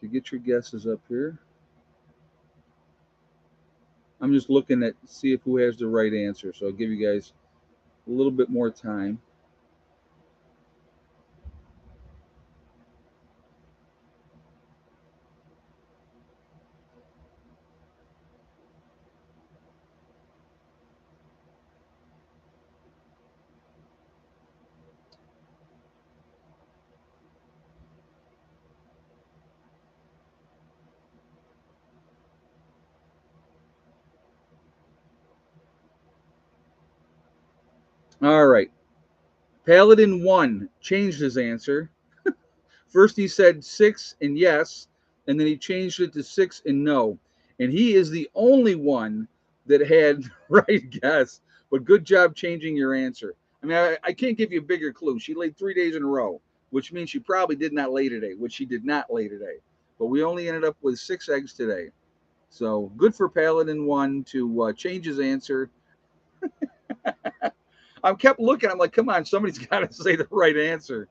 to get your guesses up here. I'm just looking at see if who has the right answer. So I'll give you guys a little bit more time. All right. Paladin 1 changed his answer. First he said 6 and yes, and then he changed it to 6 and no. And he is the only one that had right guess. But good job changing your answer. I mean, I can't give you a bigger clue. She laid 3 days in a row, which means she probably did not lay today, which she did not lay today. But we only ended up with 6 eggs today. So good for Paladin 1 to change his answer. I kept looking. I'm like, come on, somebody's got to say the right answer.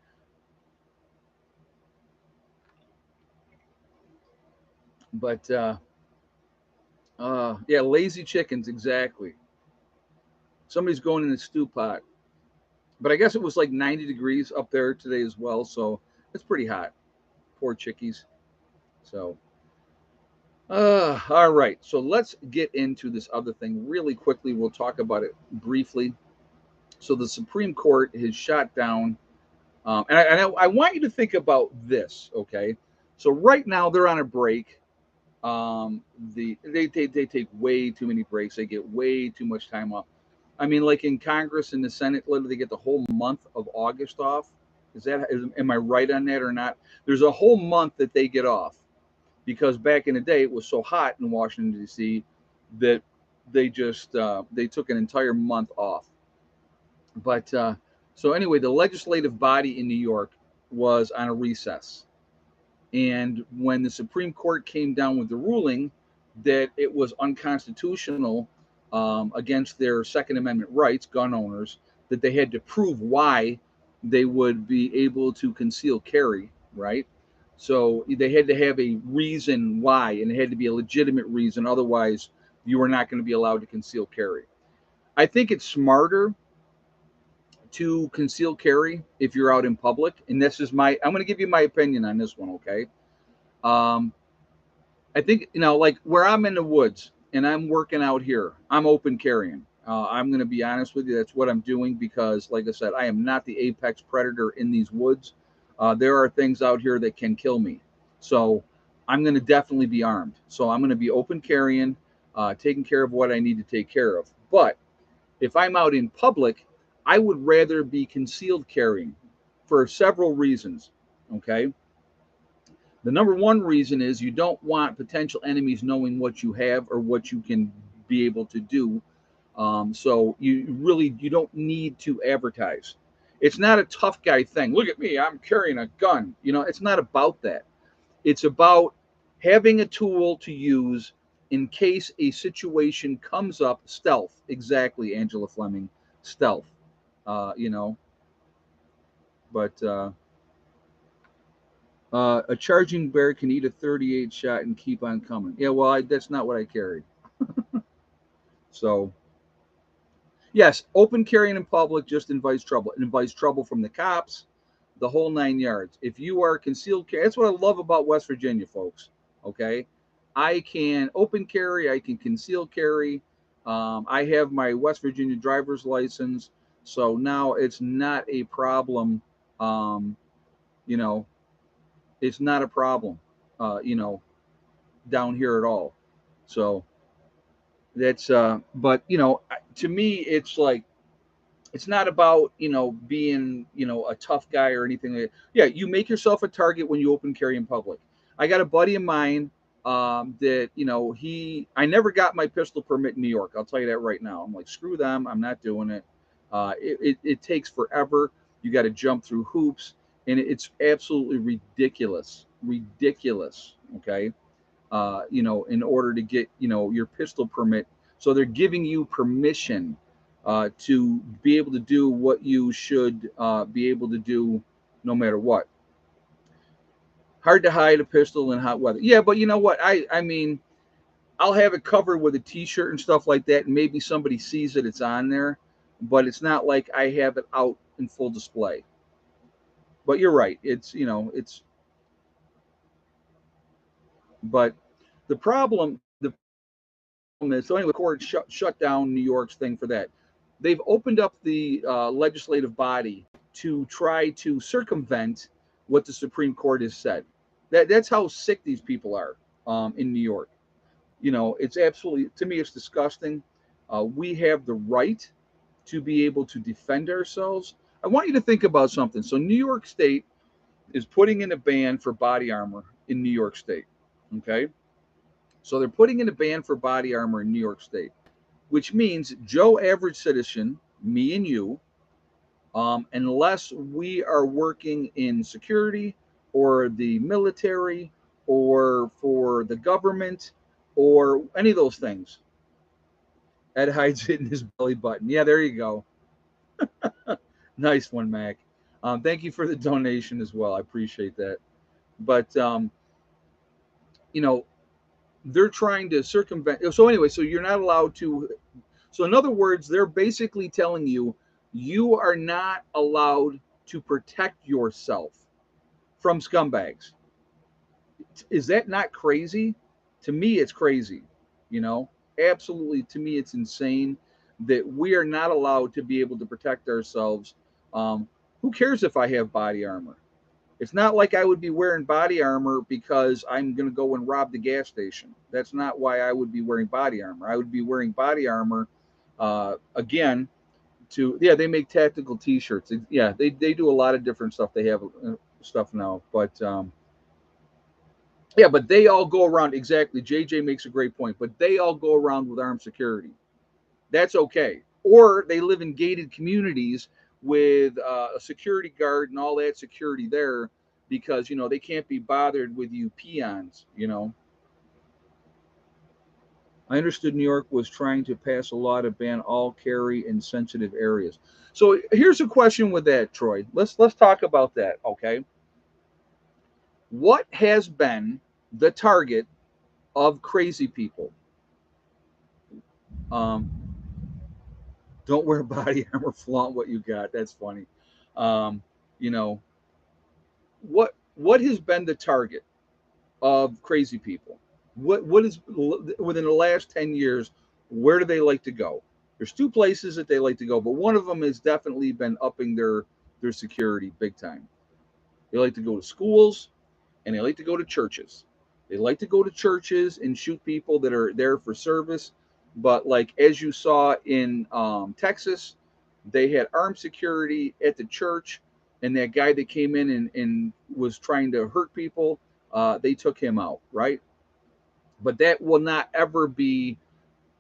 But yeah, lazy chickens, exactly. Somebody's going in the stew pot. But I guess it was like 90 degrees up there today as well, so it's pretty hot. Poor chickies. So, all right. So let's get into this other thing really quickly. We'll talk about it briefly. So the Supreme Court has shot down, and I want you to think about this, okay? So right now they're on a break. They take way too many breaks. They get way too much time off. I mean, like in Congress and the Senate, literally get the whole month of August off. Am I right on that or not? There's a whole month that they get off because back in the day it was so hot in Washington D.C. that they took an entire month off. But so anyway, the legislative body in New York was on a recess. And when the Supreme Court came down with the ruling that it was unconstitutional against their Second Amendment rights, gun owners, that they had to prove why they would be able to conceal carry, right? So they had to have a reason why, and it had to be a legitimate reason. Otherwise, you were not going to be allowed to conceal carry. I think it's smarter to conceal carry if you're out in public. And this is I'm going to give you my opinion on this one, okay? Um, I think like where I'm in the woods and I'm working out here, I'm open carrying. I'm going to be honest with you. That's what I'm doing because, like I said, I am not the apex predator in these woods. There are things out here that can kill me, so I'm going to definitely be armed. So I'm going to be open carrying, taking care of what I need to take care of. But if I'm out in public, I would rather be concealed carrying for several reasons. Okay. The number one reason is you don't want potential enemies knowing what you have or what you can be able to do. So you don't need to advertise. It's not a tough guy thing. Look at me, I'm carrying a gun. It's not about that. It's about having a tool to use in case a situation comes up. Stealth, exactly, Angela Fleming. Stealth. Uh, you know, but a charging bear can eat a 38 shot and keep on coming. Yeah, well, that's not what I carry. So, yes, open carrying in public just invites trouble. It invites trouble from the cops, the whole 9 yards. If you are concealed carry, that's what I love about West Virginia, folks. Okay, I can open carry, I can conceal carry. I have my West Virginia driver's license, so now it's not a problem. Um, you know, it's not a problem. Uh, you know, down here at all. So that's but to me it's like it's not about being a tough guy or anything like that. Yeah, you make yourself a target when you open carry in public. I got a buddy of mine that he I never got my pistol permit in New York. I'll tell you that right now. I'm like, screw them, I'm not doing it. It takes forever. You got to jump through hoops, and it's absolutely ridiculous. Okay, in order to get, your pistol permit. So they're giving you permission to be able to do what you should be able to do no matter what. Hard to hide a pistol in hot weather. Yeah, but you know what? I mean, I'll have it covered with a t-shirt and stuff like that, and maybe somebody sees it, it's on there, but it's not like I have it out in full display. But you're right. It's but the is so anyway, the court shut down New York's thing for that. They've opened up the legislative body to try to circumvent what the Supreme Court has said. That's how sick these people are in New York. It's absolutely, to me, it's disgusting. We have the right to be able to defend ourselves. I want you to think about something. So New York State is putting in a ban for body armor in New York State. Okay. So they're putting in a ban for body armor in New York State, which means Joe average citizen, me and you, unless we are working in security or the military or for the government or any of those things. Ed hides it in his belly button. Yeah, there you go. Nice one, Mac. Thank you for the donation as well. I appreciate that. But you know, they're trying to circumvent. So anyway, so you're not allowed to. So in other words, they're basically telling you you are not allowed to protect yourself from scumbags. Is that not crazy? To me, it's crazy. You know, absolutely. To me, it's insane that we are not allowed to be able to protect ourselves. Um, who cares if I have body armor? It's not like I would be wearing body armor because I'm going to go and rob the gas station. That's not why I would be wearing body armor. I would be wearing body armor, again, to, yeah, they make tactical T-shirts. Yeah, they do a lot of different stuff. They have stuff now, but yeah, but they all go around, exactly. JJ makes a great point, but they all go around with armed security. That's okay. Or they live in gated communities with a security guard and all that security there because, they can't be bothered with you peons. I understood New York was trying to pass a law to ban all carry in sensitive areas. So here's a question with that, Troy. Let's talk about that, okay? What has been the target of crazy people? Um, don't wear body armor, flaunt what you got. That's funny. Um, you know, what has been the target of crazy people? What is within the last 10 years? Where do they like to go? There's two places that they like to go, but one of them has definitely been upping their security big time. They like to go to schools and they like to go to churches. They like to go to churches and shoot people that are there for service. But like as you saw in Texas, they had armed security at the church, and that guy that came in and was trying to hurt people, they took him out, right? But that will not ever be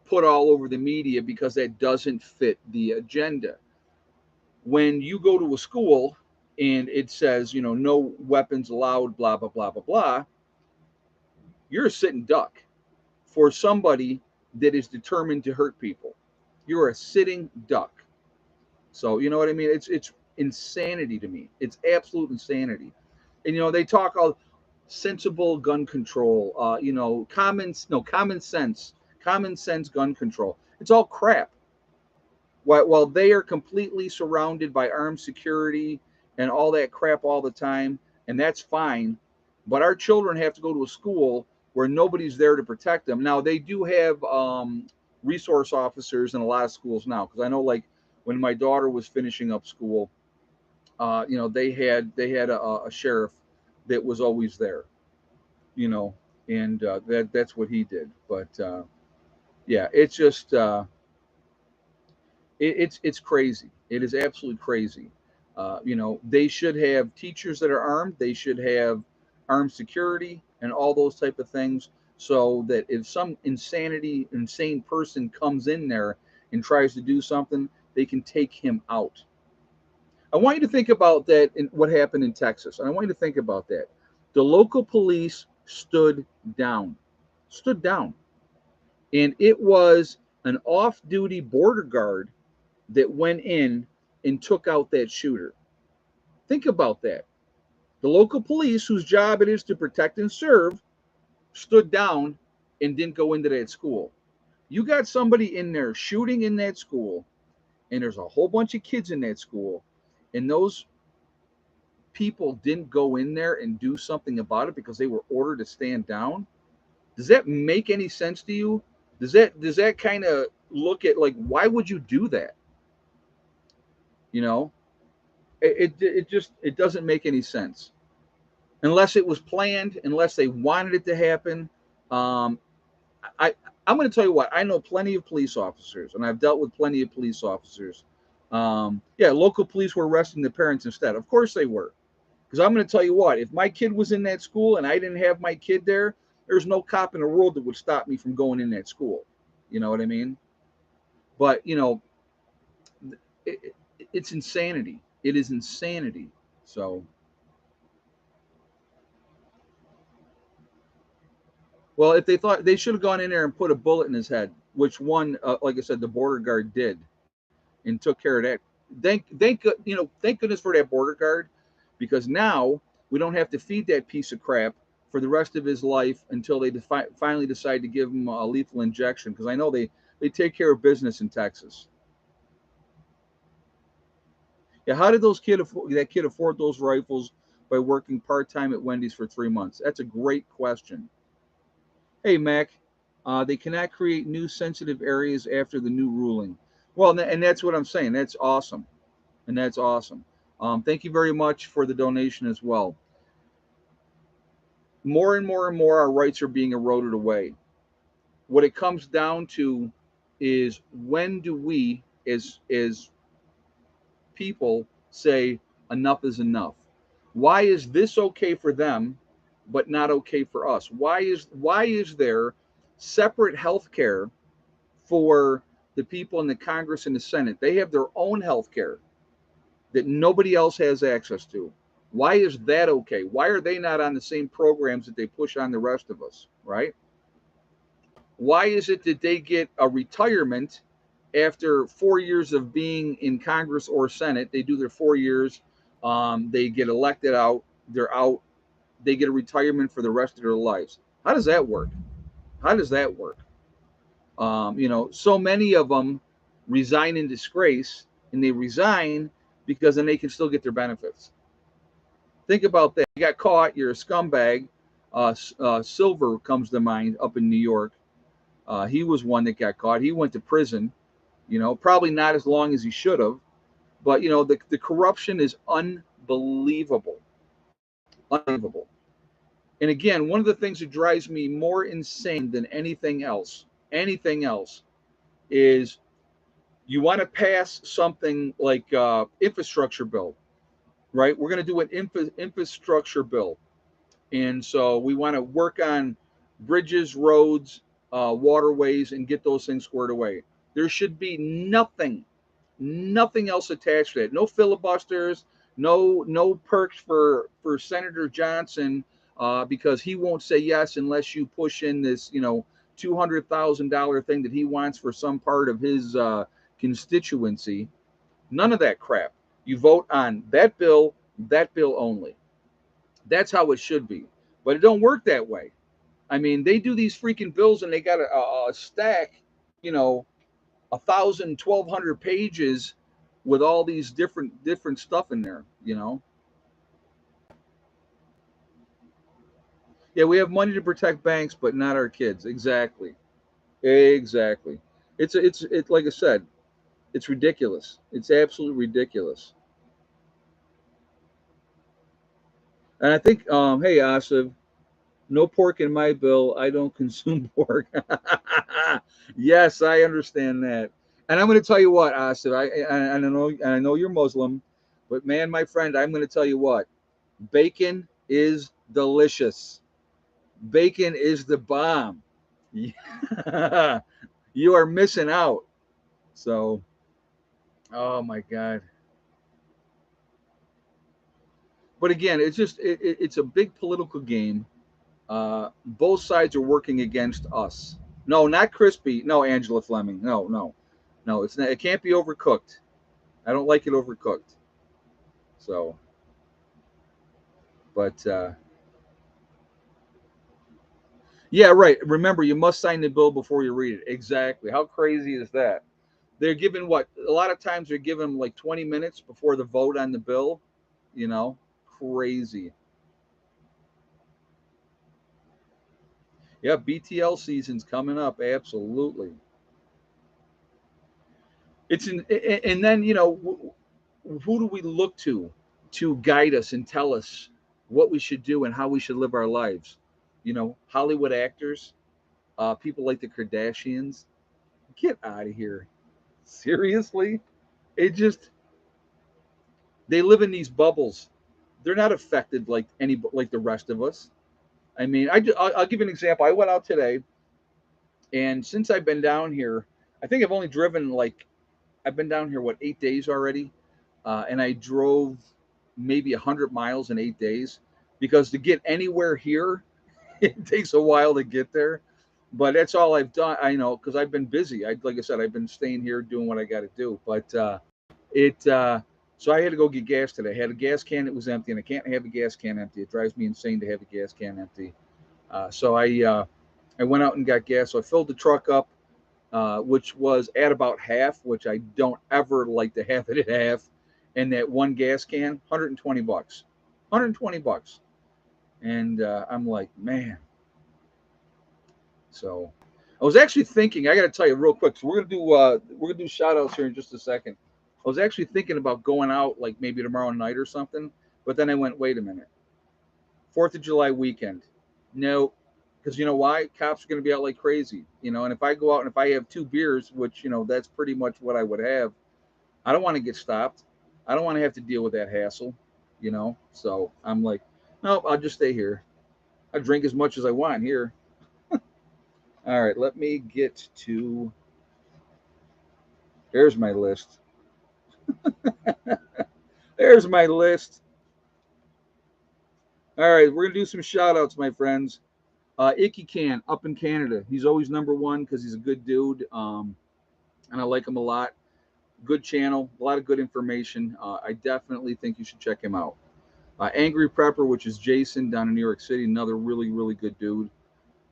put all over the media because that doesn't fit the agenda. When you go to a school and it says, no weapons allowed, blah, blah, blah, blah, blah, you're a sitting duck for somebody that is determined to hurt people. You're a sitting duck. So you know what I mean? It's insanity to me. It's absolute insanity. And they talk all sensible gun control, common sense gun control. It's all crap. While they are completely surrounded by armed security and all that crap all the time, and that's fine. But our children have to go to a school where nobody's there to protect them. Now they do have resource officers in a lot of schools now, because I know, like when my daughter was finishing up school, they had a sheriff that was always there, you know, and that's what he did. But yeah, it's just it's crazy. It is absolutely crazy. They should have teachers that are armed. They should have armed security and all those type of things, so that if some insane person comes in there and tries to do something, they can take him out. I want you to think about that and what happened in Texas. And I want you to think about that. The local police stood down, and it was an off-duty border guard that went in and took out that shooter. Think about that. The local police, whose job it is to protect and serve, stood down and didn't go into that school. You got somebody in there shooting in that school, and there's a whole bunch of kids in that school, and those people didn't go in there and do something about it because they were ordered to stand down. Does that make any sense to you? Does that kind of look at, like, why would you do that? You know, it doesn't make any sense unless it was planned, unless they wanted it to happen. Um, I I'm going to tell you what, I know plenty of police officers, and I've dealt with plenty of police officers Yeah, local police were arresting the parents instead. Of course they were. Because I'm going to tell you what, if my kid was in that school and I didn't have my kid there, there's no cop in the world that would stop me from going in that school. You know what I mean? But, it, it's insanity. It is insanity. So, well, if they thought they should have gone in there and put a bullet in his head, which one, like I said, the border guard did and took care of that. Thank goodness for that border guard, because now we don't have to feed that piece of crap for the rest of his life until they finally decide to give him a lethal injection. Because I know they take care of business in Texas. Yeah, how did that kid afford those rifles by working part time at Wendy's for 3 months? That's a great question. Hey, Mac, they cannot create new sensitive areas after the new ruling. Well, and that's what I'm saying. That's awesome. And that's awesome. Thank you very much for the donation as well. More and more and more, our rights are being eroded away. What it comes down to is, when do we, as people, say enough is enough? Why is this okay for them, but not okay for us? Why is there separate health care for the people in the Congress and the Senate? They have their own health care that nobody else has access to. Why is that okay? Why are they not on the same programs that they push on the rest of us, right? Why is it that they get a retirement after 4 years of being in Congress or Senate? They do their 4 years, they get elected out, they're out, they get a retirement for the rest of their lives. How does that work? How does that work? So many of them resign in disgrace, and they resign because then they can still get their benefits. Think about that. You got caught, you're a scumbag. Silver comes to mind up in New York. He was one that got caught. He went to prison, probably not as long as he should have. But, the corruption is unbelievable. Unbelievable. And again, one of the things that drives me more insane than anything else, is you want to pass something like infrastructure bill, right? We're going to do an infrastructure bill. And so we want to work on bridges, roads, waterways, and get those things squared away. There should be nothing else attached to it. No filibusters, no perks for Senator Johnson, because he won't say yes unless you push in this, $200,000 thing that he wants for some part of his constituency. None of that crap. You vote on that bill only. That's how it should be. But it don't work that way. I mean, they do these freaking bills and they got a stack, you know, 1,000, 1,200 pages with all these different stuff in there. Yeah, we have money to protect banks, but not our kids. Exactly. Exactly. It's like I said, it's ridiculous. It's absolutely ridiculous. And I think, hey, Asif, no pork in my bill. I don't consume pork. Yes, I understand that. And I'm going to tell you what, Asif. I know you're Muslim, but man, my friend, I'm going to tell you what. Bacon is delicious. Bacon is the bomb. Yeah. You are missing out. So, oh my God. But again, it's a big political game. Both sides are working against us. No, not crispy. No, Angela Fleming. No, no, no. It's not. It can't be overcooked. I don't like it overcooked. So, but yeah, right. Remember, you must sign the bill before you read it. Exactly. How crazy is that? They're given what? A lot of times they're given like 20 minutes before the vote on the bill. You know, crazy. Yeah, BTL season's coming up. Absolutely. And then who do we look to guide us and tell us what we should do and how we should live our lives? Hollywood actors, people like the Kardashians. Get out of here. Seriously? it just, they live in these bubbles. They're not affected like like the rest of us. I mean, I'll give you an example. I went out today, and since I've been down here, I think I've only driven like, I've been down here what, 8 days already, and I drove maybe 100 miles in 8 days, because to get anywhere here, it takes a while to get there. But that's all I've done. I know, because I've been busy. Like I said, I've been staying here doing what I got to do. But it so I had to go get gas today. I had a gas can that was empty, and I can't have a gas can empty. It drives me insane to have a gas can empty. So I went out and got gas. So I filled the truck up, which was at about half, which I don't ever like to have it at half. And that one gas can, $120, $120. And I'm like, man. So I was actually thinking, I got to tell you real quick. So we're gonna do shout outs here in just a second. I was actually thinking about going out like maybe tomorrow night or something, but then I went, wait a minute, 4th of July weekend, no, because you know why? Cops are going to be out like crazy, And if I go out and if I have 2 beers, which that's pretty much what I would have, I don't want to get stopped. I don't want to have to deal with that hassle. So I'm like, nope, I'll just stay here. I drink as much as I want here. All right, let me get to. There's my list. There's my list. All right, we're gonna do some shout outs, my friends. Icky Can up in Canada. He's always number one because he's a good dude, and I like him a lot. Good channel, a lot of good information. I definitely think you should check him out. Angry Prepper, which is Jason down in New York City, another really, really good dude.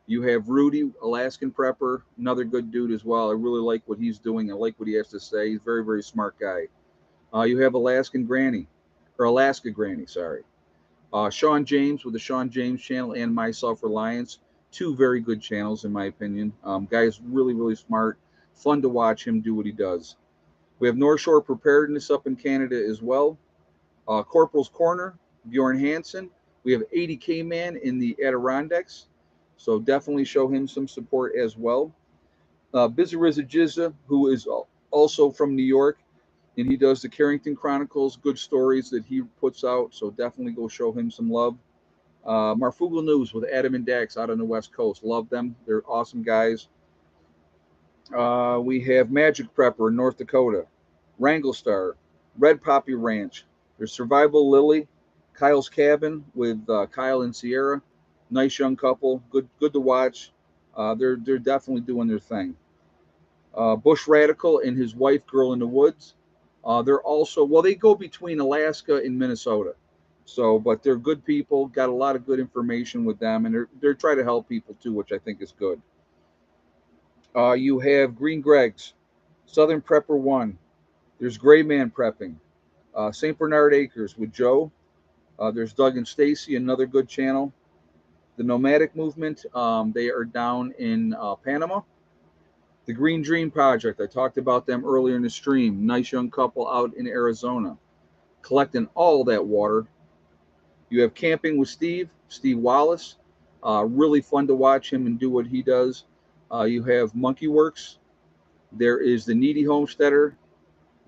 You have Rudy, Alaskan Prepper, another good dude as well. I really like what he's doing. I like what he has to say. He's a very, very smart guy. You have Alaskan Granny, or Alaska Granny, sorry. Sean James with the Sean James channel and My Self Reliance. 2 very good channels, in my opinion. Guy's really, really smart. Fun to watch him do what he does. We have North Shore Preparedness up in Canada as well. Corporal's Corner, Bjorn Hansen. We have 80K Man in the Adirondacks. So definitely show him some support as well. Bizarriza Jizza, who is also from New York, and he does the Carrington Chronicles, good stories that he puts out. So definitely go show him some love. Marfugal News with Adam and Dax out on the West Coast. Love them. They're awesome guys. We have Magic Prepper in North Dakota, Wrangle Star, Red Poppy Ranch. There's Survival Lily, Kyle's Cabin with Kyle and Sierra. Nice young couple. Good to watch. They're definitely doing their thing. Bush Radical and his wife, Girl in the Woods. They're also, well, they go between Alaska and Minnesota. So, but they're good people. Got a lot of good information with them, and they're trying to help people too, which I think is good. You have Green Greg's, Southern Prepper One. There's Gray Man Prepping, St. Bernard Acres with Joe. There's Doug and Stacy, another good channel. The Nomadic Movement, they are down in Panama. The Green Dream Project, I talked about them earlier in the stream. Nice young couple out in Arizona, collecting all that water. You have Camping with Steve Wallace. Really fun to watch him and do what he does. You have Monkey Works. There is the Needy Homesteader,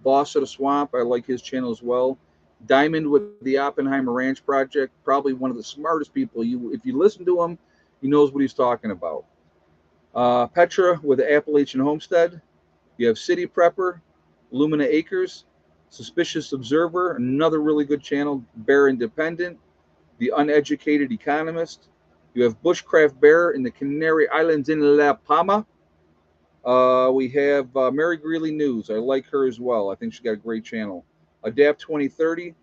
Boss of the Swamp. I like his channel as well. Diamond with the Oppenheimer Ranch Project. Probably one of the smartest people. If you listen to him, he knows what he's talking about. Petra with the Appalachian Homestead. You have City Prepper, Lumina Acres, Suspicious Observer, another really good channel. Bear Independent, The Uneducated Economist. You have Bushcraft Bear in the Canary Islands in La Palma. We have Mary Greeley News. I like her as well. I think she's got a great channel. Adapt 2030,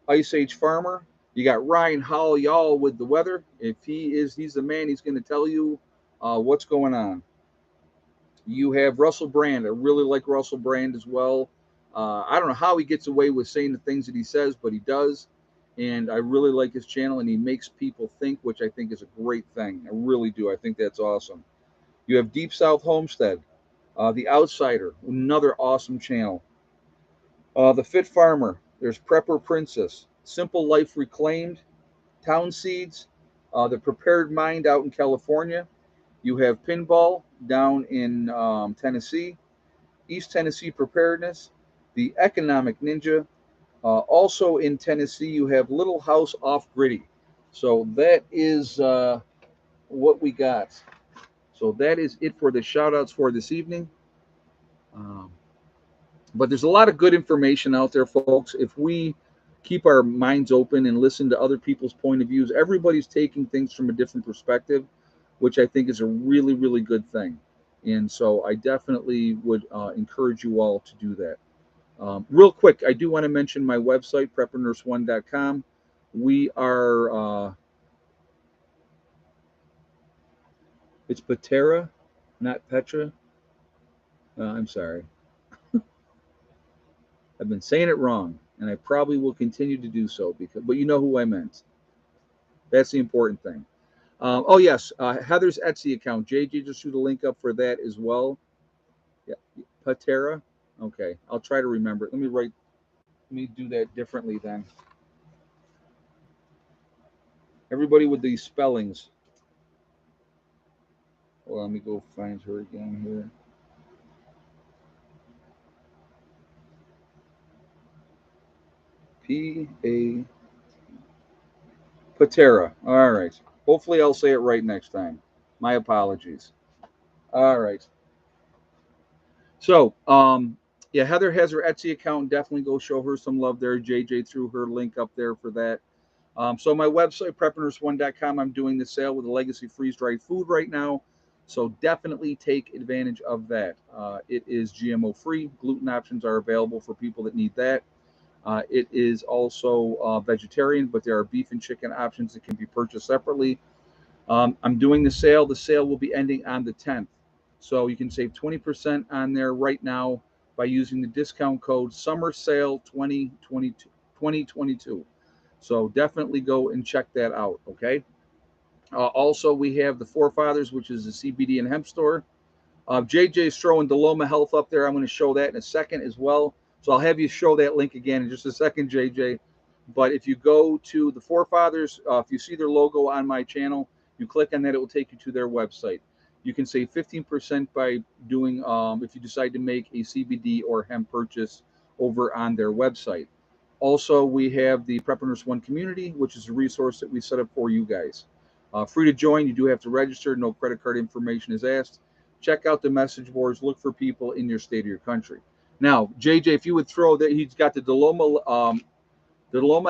Ice Age Farmer. You got Ryan Howell, y'all, with the weather. If he's the man, he's going to tell you what's going on. You have Russell Brand. I really like Russell Brand as well. I don't know how he gets away with saying the things that he says, but he does. And I really like his channel, and he makes people think, which I think is a great thing. I really do. I think that's awesome. You have Deep South Homestead, The Outsider, another awesome channel. The Fit Farmer. There's Prepper Princess, Simple Life Reclaimed, Town Seeds, The Prepared Mind out in California. You have Pinball down in Tennessee, East Tennessee Preparedness, the Economic Ninja. Also in Tennessee, you have Little House Off Gritty. So that is what we got. So that is it for the shout outs for this evening. Um, but there's a lot of good information out there, folks. If we keep our minds open and listen to other people's point of views, everybody's taking things from a different perspective, which I think is a really, really good thing. And so I definitely would encourage you all to do that. Real quick, I do want to mention my website, preppernurse1.com. We are, it's Patera, not Petra. I'm sorry. I've been saying it wrong, and I probably will continue to do so, but you know who I meant. That's the important thing. Oh, yes, Heather's Etsy account. JJ just threw the link up for that as well. Yeah, Patera. Okay, I'll try to remember it. Let me do that differently then. Everybody with these spellings. Well, let me go find her again here. P-A Patera. All right. Hopefully I'll say it right next time. My apologies. All right. So, yeah, Heather has her Etsy account. Definitely go show her some love there. JJ threw her link up there for that. So my website, preppernurse1.com, I'm doing the sale with the Legacy freeze-dried food right now. So definitely take advantage of that. It is GMO free. Gluten options are available for people that need that. It is also vegetarian, but there are beef and chicken options that can be purchased separately. I'm doing the sale. The sale will be ending on the 10th. So you can save 20% on there right now by using the discount code Summer Sale 2022. So definitely go and check that out. Okay. Also, we have the Forefathers, which is the CBD and hemp store. JJ's throwing Deloma Health up there. I'm going to show that in a second as well. So I'll have you show that link again in just a second, JJ. But if you go to the Forefathers, if you see their logo on my channel, you click on that, it will take you to their website. You can save 15% by doing, if you decide to make a CBD or hemp purchase over on their website. Also, we have the Prep Nurse One community, which is a resource that we set up for you guys. Free to join. You do have to register. No credit card information is asked. Check out the message boards. Look for people in your state or your country. Now, JJ, if you would throw that, he's got the Deloma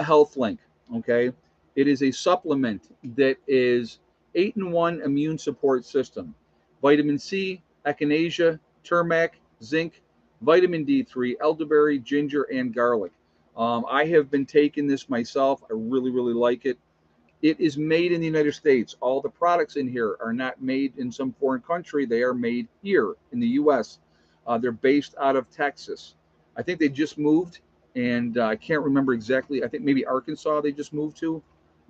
Health link. Okay, it is a supplement that is 8-in-1 immune support system. Vitamin C, echinacea, turmeric, zinc, vitamin D3, elderberry, ginger, and garlic. I have been taking this myself. I really, really like it. It is made in the United States. All the products in here are not made in some foreign country. They are made here in the U.S. They're based out of Texas. I think they just moved, and I can't remember exactly. I think maybe Arkansas they just moved to,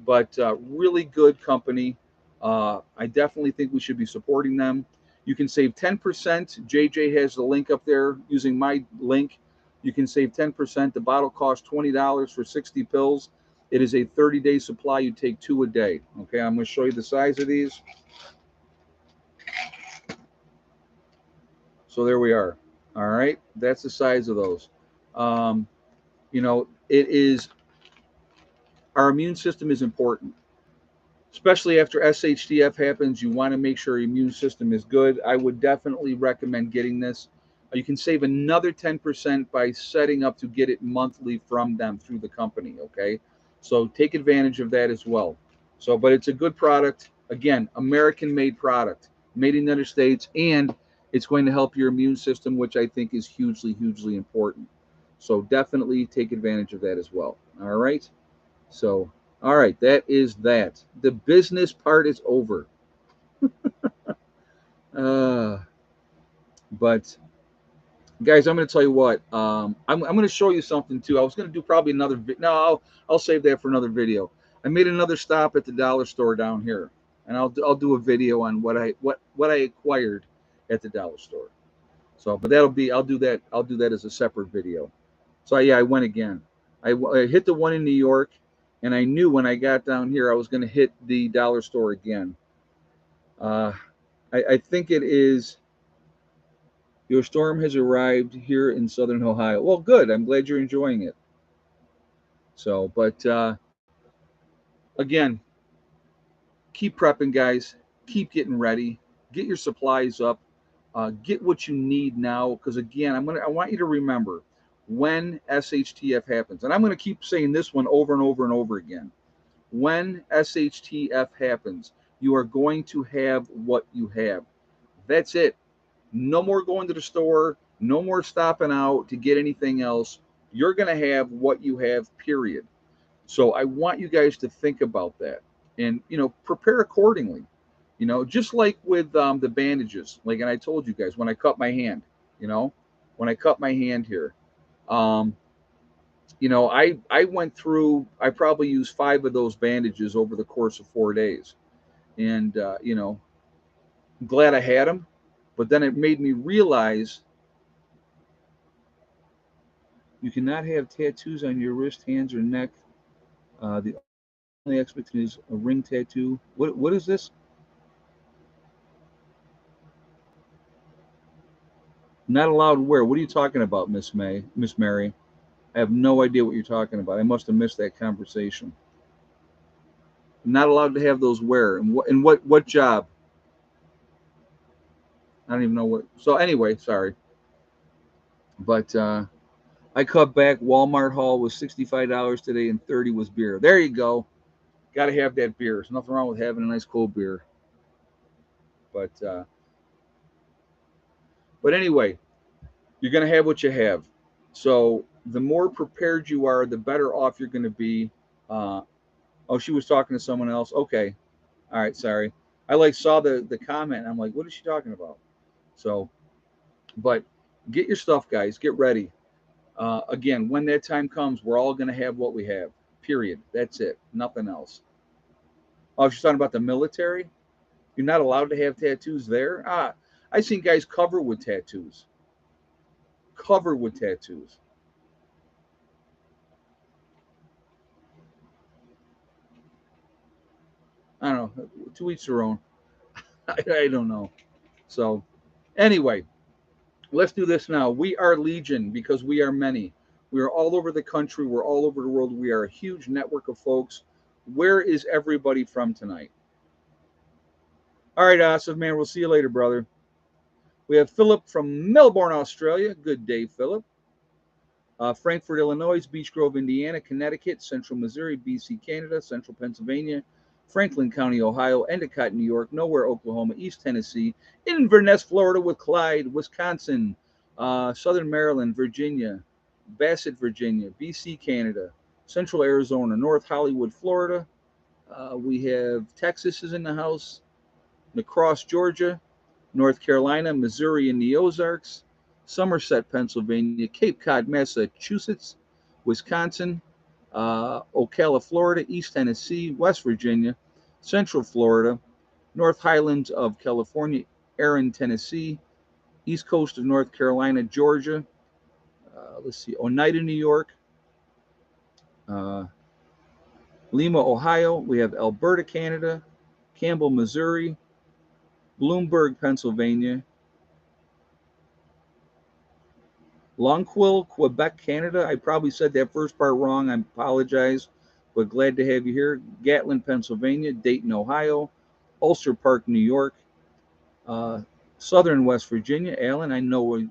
but really good company. I definitely think we should be supporting them. You can save 10%. JJ has the link up there using my link. You can save 10%. The bottle costs $20 for 60 pills. It is a 30-day supply. You take 2 a day. Okay, I'm going to show you the size of these. So there we are. All right, that's the size of those. You know, it is, our immune system is important, especially after SHTF happens. You want to make sure your immune system is good. I would definitely recommend getting this. You can save another 10% by setting up to get it monthly from them through the company. Okay, so take advantage of that as well. So, but it's a good product. Again, American-made product, made in the United States, and it's going to help your immune system, which I think is hugely, hugely important. So definitely take advantage of that as well. All right. So, all right, that is that. The business part is over. Uh, but guys, I'm going to tell you what. I'm going to show you something too. I was going to do probably another. No, I'll save that for another video. I made another stop at the dollar store down here, and I'll do a video on what I acquired at the dollar store. So, but I'll do that as a separate video. So yeah, I went again. I hit the one in New York, and I knew when I got down here I was going to hit the dollar store again. I think it is. Your storm has arrived here in southern Ohio. Well, good. I'm glad you're enjoying it. So, but again, keep prepping, guys. Keep getting ready. Get your supplies up. Get what you need now, because again, I want you to remember when SHTF happens, and I'm gonna keep saying this one over and over and over again. When SHTF happens, you are going to have what you have. That's it. No more going to the store. No more stopping out to get anything else. You're going to have what you have, period. So I want you guys to think about that and, prepare accordingly. Just like with the bandages, like, and I told you guys when I cut my hand, you know, when I cut my hand here, um, I went through, I probably used 5 of those bandages over the course of 4 days. And, I'm glad I had them. But then it made me realize you cannot have tattoos on your wrist, hands, or neck. The only expectation is a ring tattoo. What is this? Not allowed where? What are you talking about, Miss Mary? I have no idea what you're talking about. I must have missed that conversation. Not allowed to have those where? And what job? I don't even know what. So anyway, sorry. But I cut back. Walmart haul was $65 today, and 30 was beer. There you go. Got to have that beer. There's nothing wrong with having a nice cold beer. But anyway, you're going to have what you have. So the more prepared you are, the better off you're going to be. Uh, oh, she was talking to someone else. Okay, all right, sorry. I saw the comment. And I'm like, what is she talking about? So, but get your stuff, guys. Get ready. Again, when that time comes, we're all going to have what we have. Period. That's it. Nothing else. Oh, she's talking about the military. You're not allowed to have tattoos there. I've seen guys covered with tattoos. Covered with tattoos. I don't know. To each their own. I don't know. So, anyway, let's do this now. We are Legion because we are many. We are all over the country. We're all over the world. We are a huge network of folks. Where is everybody from tonight? All right, Asif, man. We'll see you later, brother. We have Philip from Melbourne, Australia. Good day, Philip. Frankfort, Illinois, Beech Grove, Indiana, Connecticut, Central Missouri, BC, Canada, Central Pennsylvania, Franklin County, Ohio, Endicott, New York, Nowhere, Oklahoma, East Tennessee, Inverness, Florida, with Clyde, Wisconsin, Southern Maryland, Virginia, Bassett, Virginia, BC, Canada, Central Arizona, North Hollywood, Florida. We have Texas is in the house, Lacrosse, Georgia, North Carolina, Missouri, and the Ozarks, Somerset, Pennsylvania, Cape Cod, Massachusetts, Wisconsin, Ocala, Florida, East Tennessee, West Virginia, Central Florida, North Highlands of California, Erin, Tennessee, East Coast of North Carolina, Georgia, let's see, Oneida, New York, uh, Lima, Ohio. We have Alberta, Canada, Campbell, Missouri, Bloomberg, Pennsylvania, Longueuil, Quebec, Canada. I probably said that first part wrong. I apologize, but glad to have you here. Gatlin, Pennsylvania, Dayton, Ohio, Ulster Park, New York, uh, Southern West Virginia. Alan, I know where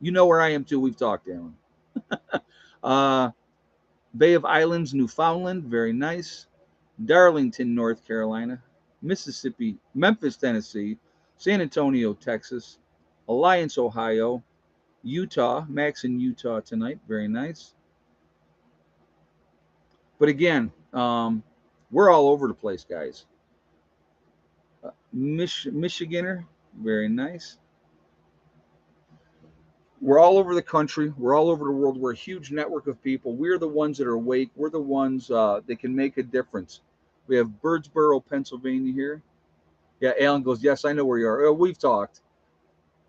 you know where I am too. We've talked, Alan. Uh, Bay of Islands, Newfoundland. Very nice. Darlington, North Carolina, Mississippi, Memphis, Tennessee, San Antonio, Texas, Alliance, Ohio, Utah. Max in Utah tonight. Very nice. But again, we're all over the place, guys. Michiganer, very nice. We're all over the country. We're all over the world. We're a huge network of people. We're the ones that are awake. We're the ones that can make a difference. We have Birdsboro, Pennsylvania here. Yeah, Alan goes, yes, I know where you are. We've talked.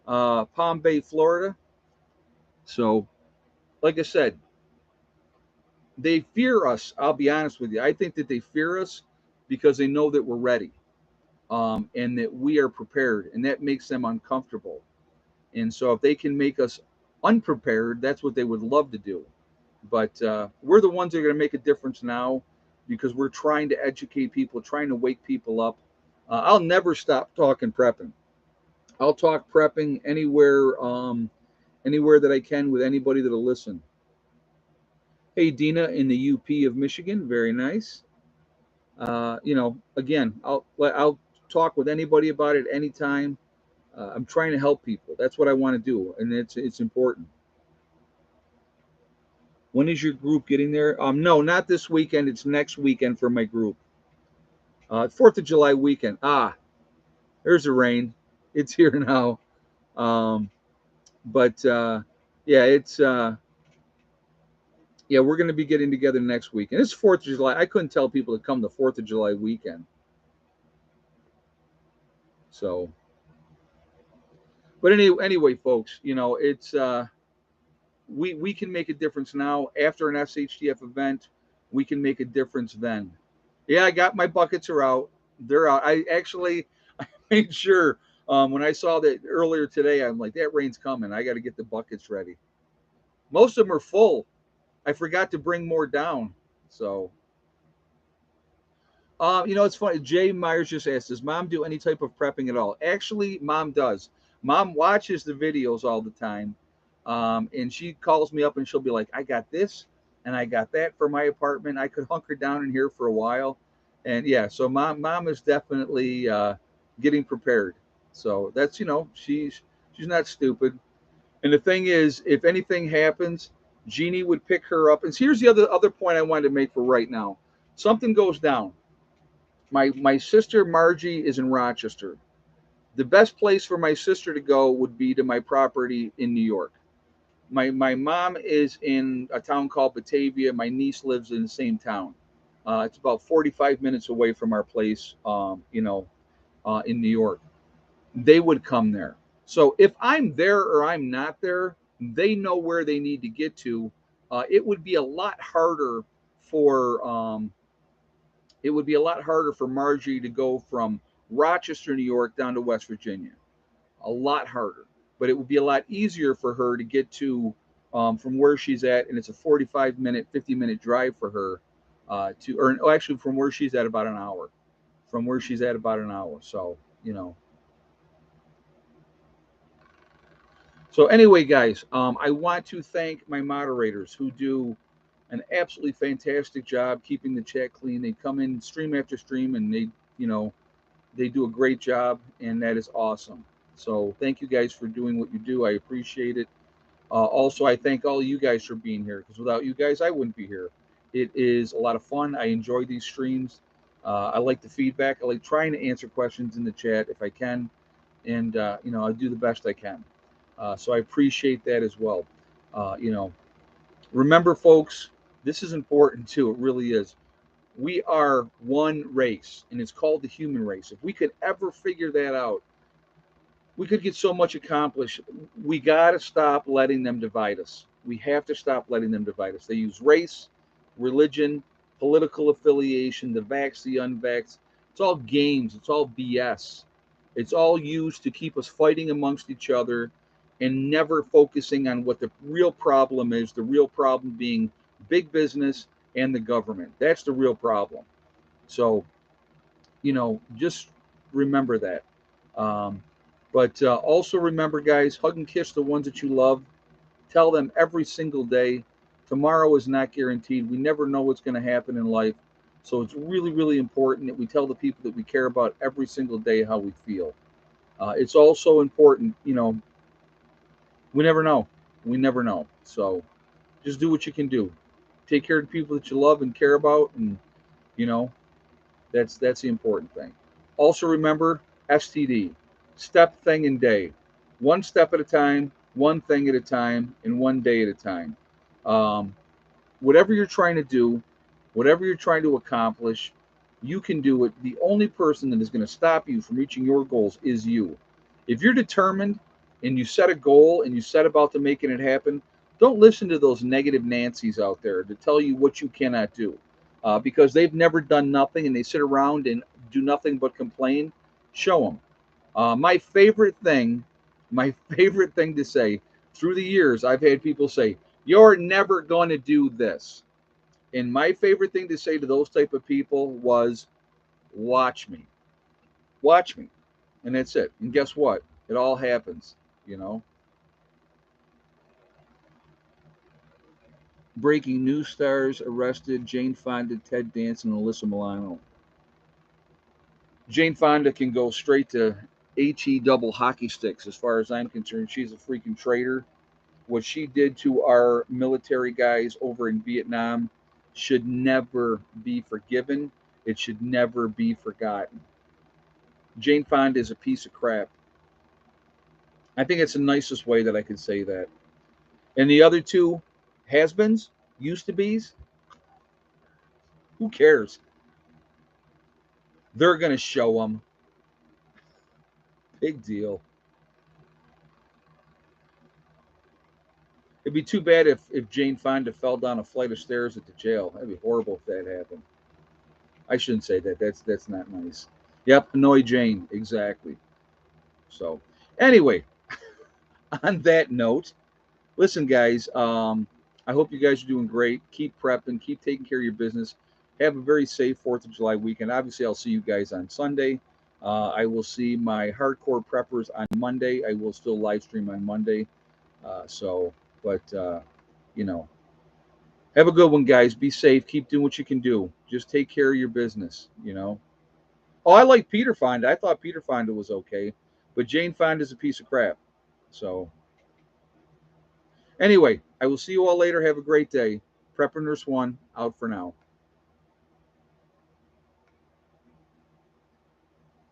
Palm Bay, Florida. So, like I said, they fear us. I'll be honest with you. I think that they fear us because they know that we're ready, and that we are prepared, and that makes them uncomfortable. And so if they can make us unprepared, that's what they would love to do. But we're the ones that are going to make a difference now because we're trying to educate people, trying to wake people up. I'll never stop talking prepping. I'll talk prepping anywhere that I can with anybody that'll listen. Hey, Dina in the UP of Michigan, very nice. Again, I'll talk with anybody about it anytime. I'm trying to help people. That's what I want to do, and it's important. When is your group getting there? No, not this weekend. It's next weekend for my group. 4th of July weekend. There's the rain. It's here now. Um, but yeah, it's yeah, we're going to be getting together next weekend. It's 4th of July. I couldn't tell people to come the 4th of July weekend. So, but anyway, folks, it's we can make a difference now. After an SHTF event, we can make a difference then. Yeah, I got my buckets are out. They're out. I actually I made sure when I saw that earlier today, I'm like, that rain's coming. I got to get the buckets ready. Most of them are full. I forgot to bring more down. So, it's funny. Jay Myers just asked, does mom do any type of prepping at all? Actually, mom does. Mom watches the videos all the time. And she calls me up and she'll be like, I got this and I got that for my apartment. I could hunker down in here for a while. And yeah, so mom is definitely getting prepared. So that's, she's not stupid. And the thing is, if anything happens, Jeannie would pick her up. And here's the other point I wanted to make for right now. Something goes down. My sister Margie is in Rochester. The best place for my sister to go would be to my property in New York. My mom is in a town called Batavia. My niece lives in the same town. It's about 45 minutes away from our place, in New York. They would come there. So if I'm there or I'm not there, they know where they need to get to. It would be a lot harder for Margie to go from Rochester, New York, down to West Virginia. A lot harder, but it would be a lot easier for her to get to from where she's at, and it's a 45-minute, 50-minute drive for her actually from where she's at about an hour. From where she's at about an hour. So, So anyway, guys, I want to thank my moderators who do an absolutely fantastic job keeping the chat clean. They come in stream after stream and they do a great job, and that is awesome. So thank you guys for doing what you do. I appreciate it. Also, I thank all of you guys for being here because without you guys, I wouldn't be here. It is a lot of fun. I enjoy these streams. I like the feedback. I like trying to answer questions in the chat if I can, and I do the best I can. So I appreciate that as well. Remember, folks, this is important too. It really is. We are one race, and it's called the human race. If we could ever figure that out, we could get so much accomplished. We got to stop letting them divide us. We have to stop letting them divide us. They use race, religion, political affiliation, the vax, the unvax. It's all games. It's all BS. It's all used to keep us fighting amongst each other and never focusing on what the real problem is. The real problem being big business and the government. That's the real problem. So, just remember that. But also remember, guys, hug and kiss the ones that you love. Tell them every single day. Tomorrow is not guaranteed. We never know what's going to happen in life. So it's really, really important that we tell the people that we care about every single day how we feel. It's also important, we never know. We never know. So just do what you can do. Take care of the people that you love and care about, and you know that's the important thing. Also remember STD, step, thing, and day. One step at a time, one thing at a time, and one day at a time. Um, Whatever you're trying to do, whatever you're trying to accomplish, you can do it. The only person that is going to stop you from reaching your goals is you. If you're determined and you set a goal and you set about to making it happen, don't listen to those negative Nancy's out there to tell you what you cannot do, because they've never done nothing and they sit around and do nothing but complain. Show them. My favorite thing My favorite thing to say through the years, I've had people say, "You're never going to do this." And my favorite thing to say to those type of people was, "Watch me. Watch me." And that's it. And guess what? It all happens, you know. Breaking news stars arrested: Jane Fonda, Ted Danson, and Alyssa Milano. Jane Fonda can go straight to HE double hockey sticks as far as I'm concerned. She's a freaking traitor. What she did to our military guys over in Vietnam should never be forgiven. It should never be forgotten. Jane Fonda is a piece of crap. I think it's the nicest way that I could say that. And the other two has-beens, used to be's, who cares? They're going to show them. Big deal. It'd be too bad if Jane Fonda fell down a flight of stairs at the jail. That'd be horrible if that happened. I shouldn't say that. That's not nice. Yep, annoy Jane. Exactly. So, anyway, on that note, listen, guys. I hope you guys are doing great. Keep prepping. Keep taking care of your business. Have a very safe Fourth of July weekend. Obviously, I'll see you guys on Sunday. I will see my hardcore preppers on Monday. I will still live stream on Monday. But you know, have a good one, guys. Be safe. Keep doing what you can do. Just take care of your business. You know. Oh, I like Peter Fonda. I thought Peter Fonda was okay, but Jane Fonda is a piece of crap. So anyway, I will see you all later. Have a great day. Prepper Nurse One out for now.